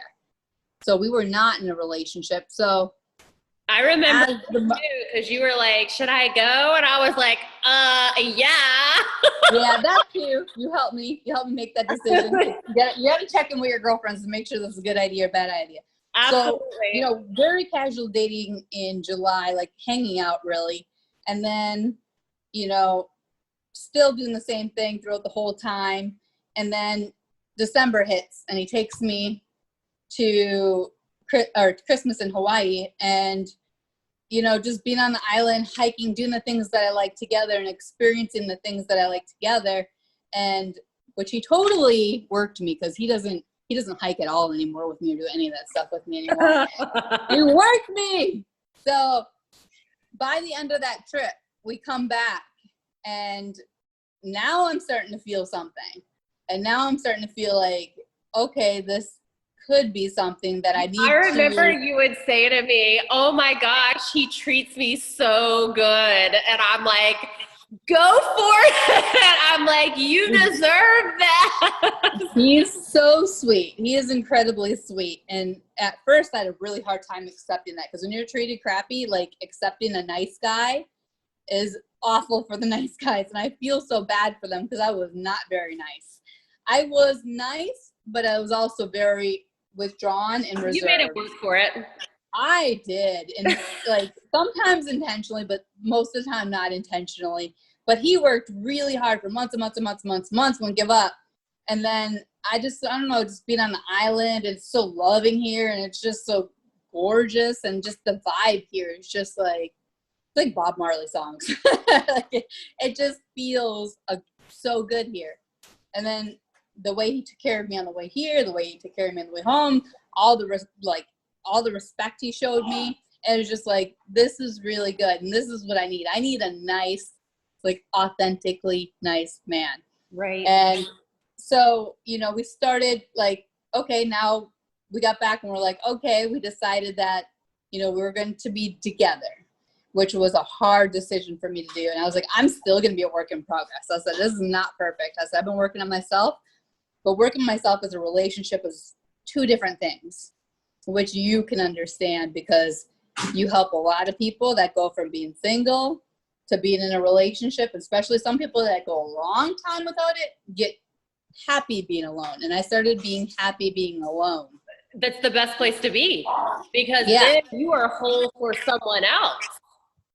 So we were not in a relationship. So I remember too, because you were like, should I go? And I was like, yeah. Yeah, that too. You helped me make that decision. You have to check in with your girlfriends to make sure this is a good idea or bad idea. Absolutely. So, very casual dating in July, like hanging out really. And then, still doing the same thing throughout the whole time. And then December hits and he takes me to Christmas in Hawaii, and just being on the island, hiking, doing the things that I like together and experiencing the things that I like together, and which he totally worked me, because he doesn't hike at all anymore with me or do any of that stuff with me anymore. He worked me. So by the end of that trip, we come back, and now I'm starting to feel something, and now I'm starting to feel like, okay, this could be something that I need to. I remember you would say to me, oh my gosh, he treats me so good. And I'm like, go for it. I'm like, you deserve that. He's so sweet. He is incredibly sweet. And at first I had a really hard time accepting that, because when you're treated crappy, like accepting a nice guy is awful for the nice guys. And I feel so bad for them, because I was not very nice. I was nice, but I was also very withdrawn and reserved. You made it work for it. I did, and sometimes intentionally, but most of the time not intentionally. But he worked really hard for months and months and months and months, wouldn't give up. And then I don't know, just being on the island, it's so loving here, and it's just so gorgeous, and just the vibe here is just like Bob Marley songs. It just feels so good here. And then the way he took care of me on the way here, the way he took care of me on the way home, all the respect he showed me, and it was just like, this is really good, and this is what I need. I need a nice, authentically nice man. Right. And so, we started okay, now we got back and we're like, okay, we decided that, we were going to be together, which was a hard decision for me to do. And I was like, I'm still going to be a work in progress. I said, this is not perfect. I said, I've been working on myself. But working myself as a relationship is two different things, which you can understand, because you help a lot of people that go from being single to being in a relationship, especially some people that go a long time without it, get happy being alone. And I started being happy being alone. That's the best place to be, because Yeah. then you are whole for someone else.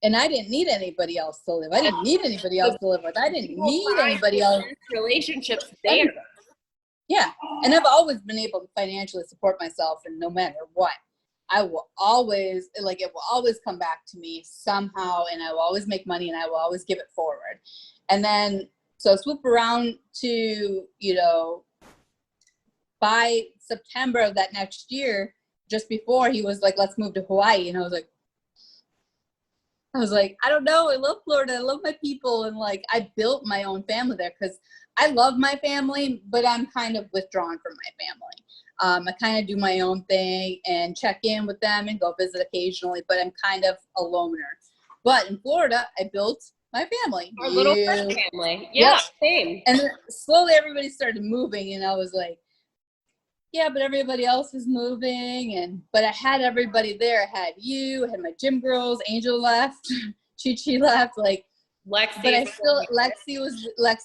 And I didn't need anybody else to live. I didn't need anybody else to live with. I didn't need anybody else. Relationships there. Yeah. And I've always been able to financially support myself, and no matter what, I will always, like, it will always come back to me somehow, and I will always make money, and I will always give it forward. And then, so swoop around to, you know, by September of that next year, just before, he was like, let's move to Hawaii. And I was like, I don't know. I love Florida. I love my people. And like, I built my own family there because I love my family, but I'm kind of withdrawn from my family. I kind of do my own thing and check in with them and go visit occasionally, but I'm kind of a loner. But in Florida, I built my family. Our little friend family. Yeah, yep. Same. And then slowly everybody started moving, and I was like, yeah, but everybody else is moving. But I had everybody there. I had you, I had my gym girls, Angel left, Chi left, like Lexi. But I still, Lexi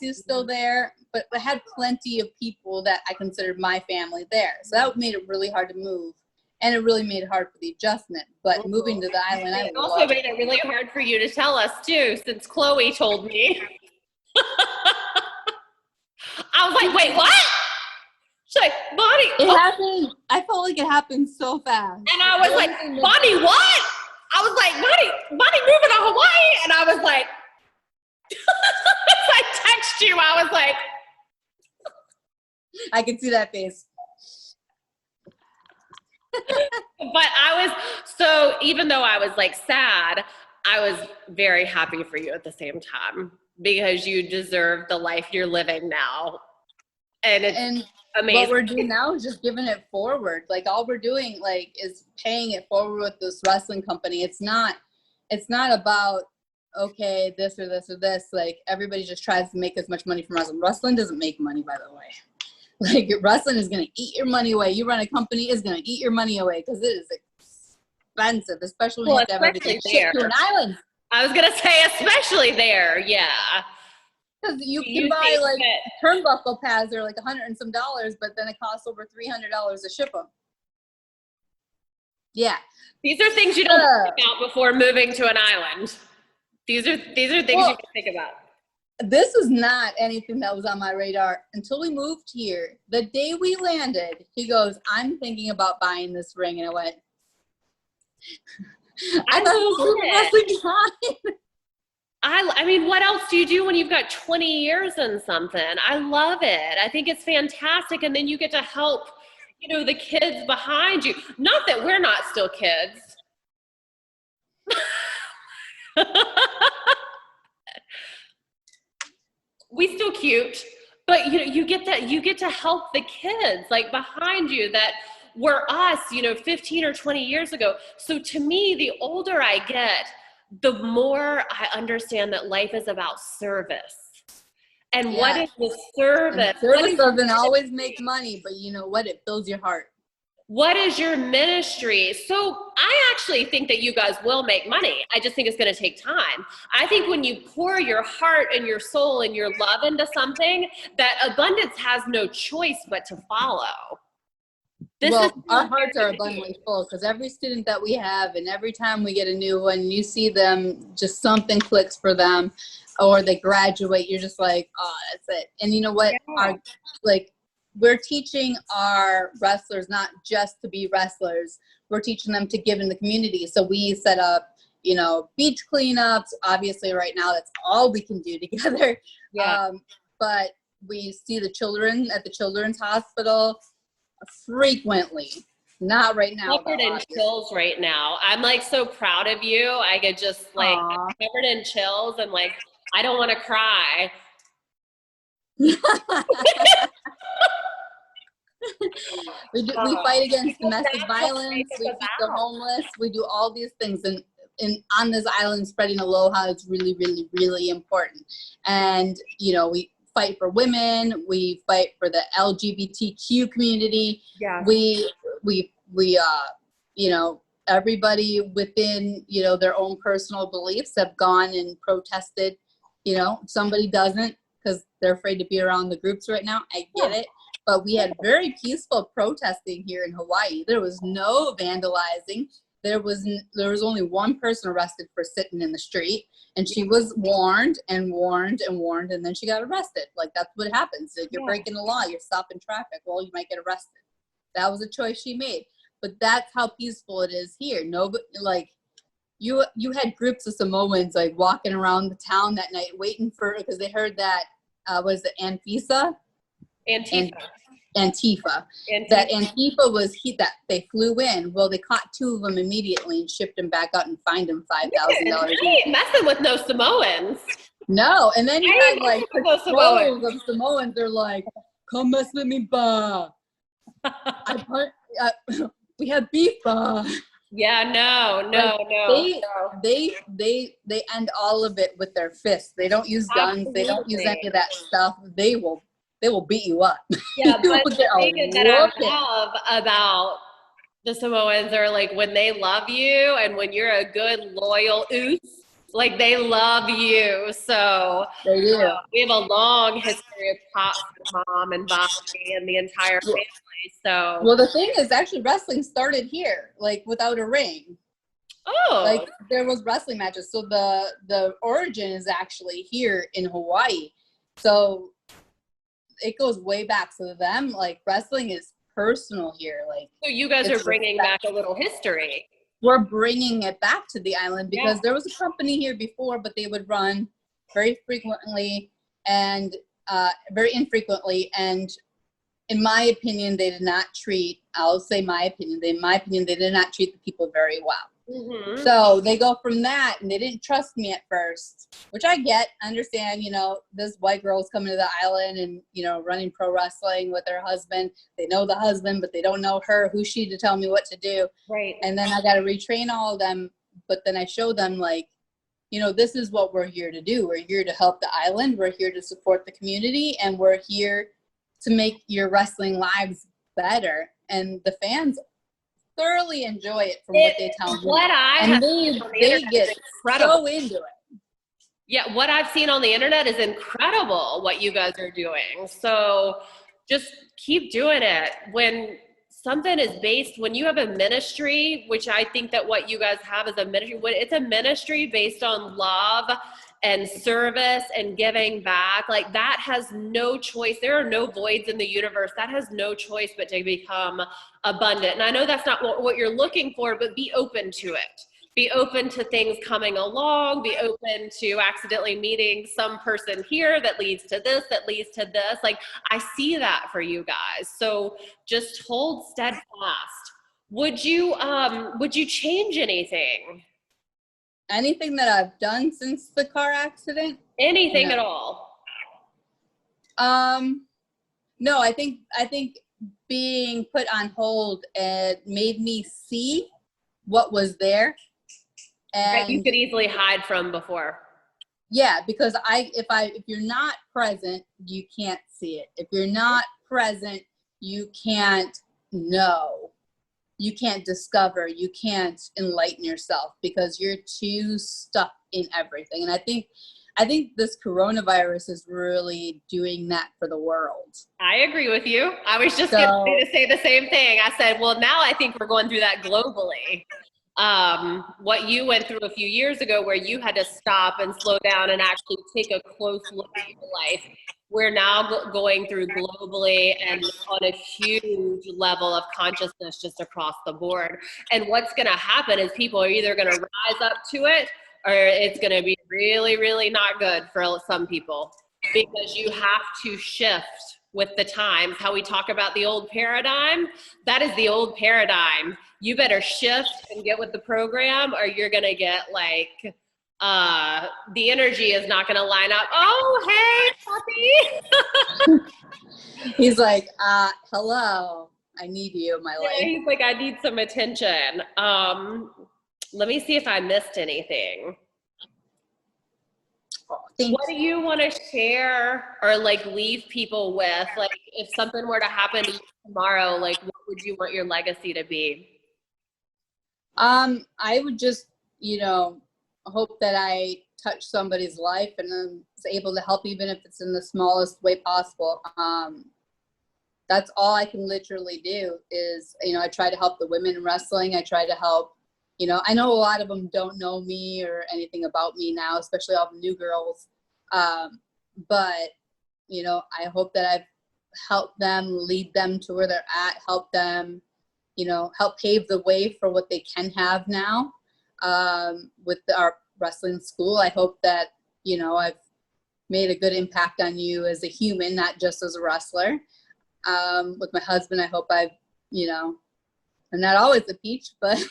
was still there, but I had plenty of people that I considered my family there. So that made it really hard to move. And it really made it hard for the adjustment. But moving to the island, I also made it really hard for you to tell us too, since Chloe told me. I was like, wait, what? She's like, Bonnie. It happened. I felt like it happened so fast. And I was like, Bonnie, what? I was like, Bonnie moving to Hawaii? And I was like, I texted you. I was like, I can see that face. But so even though I was like sad, I was very happy for you at the same time, because you deserve the life you're living now. And it's amazing. What we're doing now is just giving it forward. Like, all we're doing, like, is paying it forward with this wrestling company. It's not about, okay, this or this or this. Like, everybody just tries to make as much money from wrestling. Wrestling doesn't make money, by the way. Like, wrestling is going to eat your money away. You run a company, is going to eat your money away, because it is expensive, especially when you have to have everything shipped to an island. I was going to say, especially there, yeah. Because you can buy, like, turnbuckle pads are like $100 and some, but then it costs over $300 to ship them. Yeah. These are things you don't think about before moving to an island. These are things you can think about. This is not anything that was on my radar until we moved here. The day we landed, he goes, I'm thinking about buying this ring. And I went, I thought it was fine. I mean, what else do you do when you've got 20 years in something? I love it. I think it's fantastic. And then you get to help, you know, the kids behind you. Not that we're not still kids. We still cute, but you know, you get to help the kids like behind you that were us, you know, 15 or 20 years ago. So to me, the older I get, the more I understand that life is about service. And what is the service? And service doesn't always make money, but you know what? It fills your heart. What is your ministry? So I actually think that you guys will make money. I just think it's going to take time. I think when you pour your heart and your soul and your love into something, that abundance has no choice but to follow. Our hearts are abundantly full, because every student that we have, and every time we get a new one, you see them, just something clicks for them, or they graduate, you're just like, oh, that's it. And you know what? Yeah. We're teaching our wrestlers not just to be wrestlers. We're teaching them to give in the community. So we set up, you know, beach cleanups. Obviously, right now, that's all we can do together. Yeah. But we see the children at the Children's Hospital frequently. Not right now. Covered in chills right now. I'm like so proud of you. I get just like covered in chills, and like I don't want to cry. We fight against domestic violence. We feed the homeless. We do all these things, and on this island, spreading aloha is really, really, really important. And you know, we fight for women. We fight for the LGBTQ community. Yeah. We you know, everybody within, you know, their own personal beliefs have gone and protested. You know, somebody doesn't, because they're afraid to be around the groups right now. I get it. But we had very peaceful protesting here in Hawaii. There was no vandalizing. There was only one person arrested for sitting in the street, and she was warned and warned and warned, and then she got arrested. Like, that's what happens. If you're breaking the law, you're stopping traffic, well, you might get arrested. That was a choice she made. But that's how peaceful it is here. Nobody, like, you had groups of Samoans like walking around the town that night waiting for, because they heard that was it Antifa? Antifa. That Antifa was that they flew in. Well, they caught 2 of them immediately and shipped them back out and fined them $5,000. I ain't messing with no Samoans. No, and then you had like patrols of Samoans. They're like, "Come mess with me, bah. We have beef, bah." Yeah, no. They end all of it with their fists. They don't use guns. They don't use any of that stuff. They will beat you up. Yeah, but the thing that I love about the Samoans are like when they love you and when you're a good, loyal oos, like they love you. So they do. We have a long history of Pop, Mom, and Bobby and the entire family. So well, the thing is, actually, wrestling started here, like without a ring. Oh, like there was wrestling matches. So the origin is actually here in Hawaii. So it goes way back. So them, like, wrestling is personal here. Like, so you guys are bringing back a little history. We're bringing it back to the island because there was a company here before, but they would run very frequently and very infrequently. And in my opinion, they did not treat, I'll say my opinion, they did not treat the people very well. Mm-hmm. So they go from that, and they didn't trust me at first, which I get, understand, this white girl's coming to the island and, running pro wrestling with her husband. They know the husband, but they don't know her. Who's she to tell me what to do? Right. And then I got to retrain all of them. But then I show them, like, this is what we're here to do. We're here to help the island. We're here to support the community, and we're here to make your wrestling lives better. And the fans thoroughly enjoy it from what they tell me. They get so into it. Yeah, what I've seen on the internet is incredible what you guys are doing. So just keep doing it. When something is based, when you have a ministry, which I think that what you guys have is a ministry, when it's a ministry based on love and service and giving back, like that has no choice. There are no voids in the universe. That has no choice but to become abundant. And I know that's not what you're looking for, but be open to it. Be open to things coming along. Be open to accidentally meeting some person here that leads to this, that leads to this. Like, I see that for you guys. So just hold steadfast. Would you change anything? Anything that I've done since the car accident? Anything at all? No, I think being put on hold, it made me see what was there. And that you could easily hide from before. Yeah, because if you're not present, you can't see it. If you're not present, you can't know. You can't discover, you can't enlighten yourself because you're too stuck in everything. And I think this coronavirus is really doing that for the world. I agree with you. I was just going to say the same thing. I said, well, now I think we're going through that globally. What you went through a few years ago where you had to stop and slow down and actually take a close look at your life. We're now going through globally and on a huge level of consciousness just across the board. And what's going to happen is people are either going to rise up to it or it's going to be really, really not good for some people because you have to shift with the times. How we talk about the old paradigm, that is the old paradigm. You better shift and get with the program or you're going to get like, the energy is not going to line up. Oh, hey, puppy. He's like, hello, I need you in my life. Yeah, he's like, I need some attention. Let me see if I missed anything. What do you want to share or like leave people with? Like if something were to happen to you tomorrow, like what would you want your legacy to be? I would just, hope that I touch somebody's life and was able to help, even if it's in the smallest way possible. That's all I can literally do is, I try to help the women in wrestling. I try to help, I know a lot of them don't know me or anything about me now, especially all the new girls. But, I hope that I've helped them, lead them to where they're at, help them, help pave the way for what they can have now. With our wrestling school, I hope that, I've made a good impact on you as a human, not just as a wrestler. With my husband, I hope I've, I'm not always a peach, but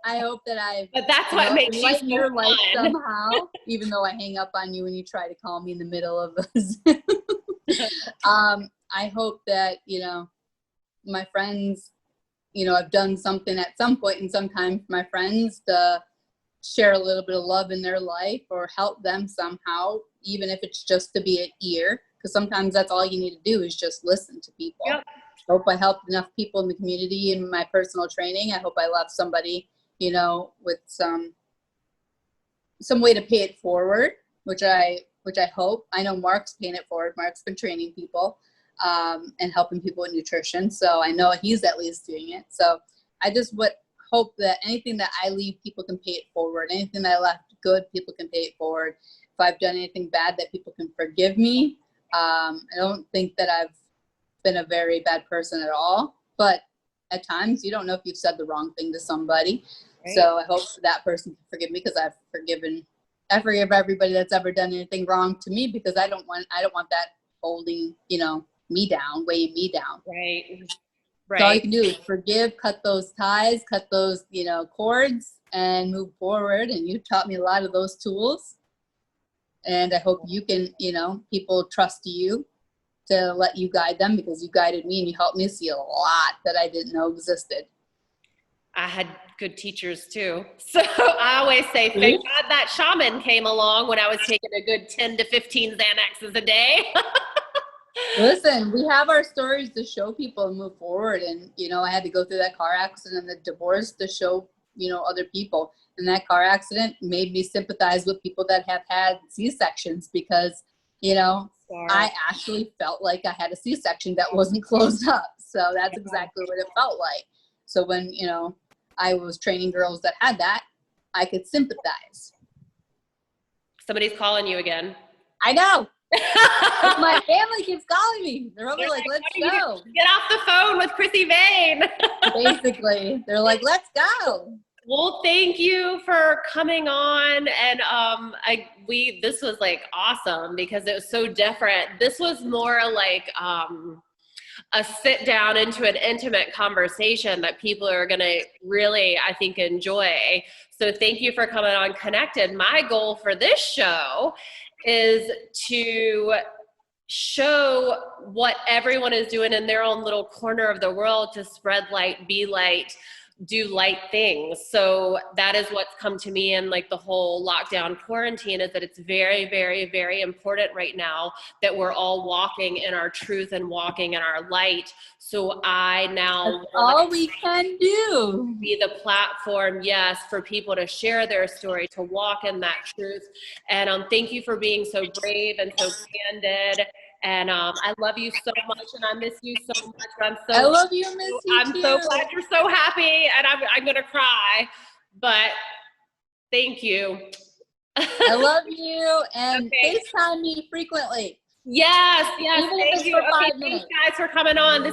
I hope that I've, but that's what makes you so your life fun. somehow, even though I hang up on you when you try to call me in the middle of a Zoom. I hope that, my friends, I've done something at some point in some time for my friends to share a little bit of love in their life or help them somehow, even if it's just to be an ear, because sometimes that's all you need to do is just listen to people. Yep. I hope I helped enough people in the community in my personal training. I hope I left somebody, with some way to pay it forward, which I hope. I know Mark's paying it forward. Mark's been training people and helping people with nutrition. So I know he's at least doing it. So I just would hope that anything that I leave, people can pay it forward. Anything that I left good, people can pay it forward. If I've done anything bad, that people can forgive me. I don't think that I've been a very bad person at all, but at times you don't know if you've said the wrong thing to somebody. Right. So I hope that person can forgive me, because I forgive everybody that's ever done anything wrong to me, because I don't want that holding, me down, weighing me down. Right. So all you can do is forgive, cut those ties, cut those, cords, and move forward. And you taught me a lot of those tools. And I hope you can, people trust you to let you guide them, because you guided me and you helped me see a lot that I didn't know existed. I had good teachers too. So I always say, thank God that shaman came along when I was taking a good 10 to 15 Xanaxes a day. Listen, we have our stories to show people and move forward. And, I had to go through that car accident and the divorce to show, other people. And that car accident made me sympathize with people that have had C-sections, because, I actually felt like I had a C-section that wasn't closed up. So that's exactly what it felt like. So when, I was training girls that had that, I could sympathize. Somebody's calling you again. I know. My family keeps calling me. They're always like, let's go. Get off the phone with Krissy Vaine. Basically, they're like, let's go. Well, thank you for coming on. And this was like awesome, because it was so different. This was more like a sit down into an intimate conversation that people are going to really, I think, enjoy. So thank you for coming on Connected. My goal for this show is to show what everyone is doing in their own little corner of the world to spread light, be light, do light things. So that is what's come to me in like the whole lockdown quarantine, is that it's very, very, very important right now that we're all walking in our truth and walking in our light. So I now that's all we can do. Be the platform, yes, for people to share their story, to walk in that truth. And thank you for being so brave and so candid. And I love you so much, and I miss you so much. I love you, miss you I'm too. so glad you're so happy, and I'm gonna cry, but thank you. I love you, and FaceTime me frequently. Yes, Even thank if it's you. for 5 Okay, minutes. thanks guys for coming on. This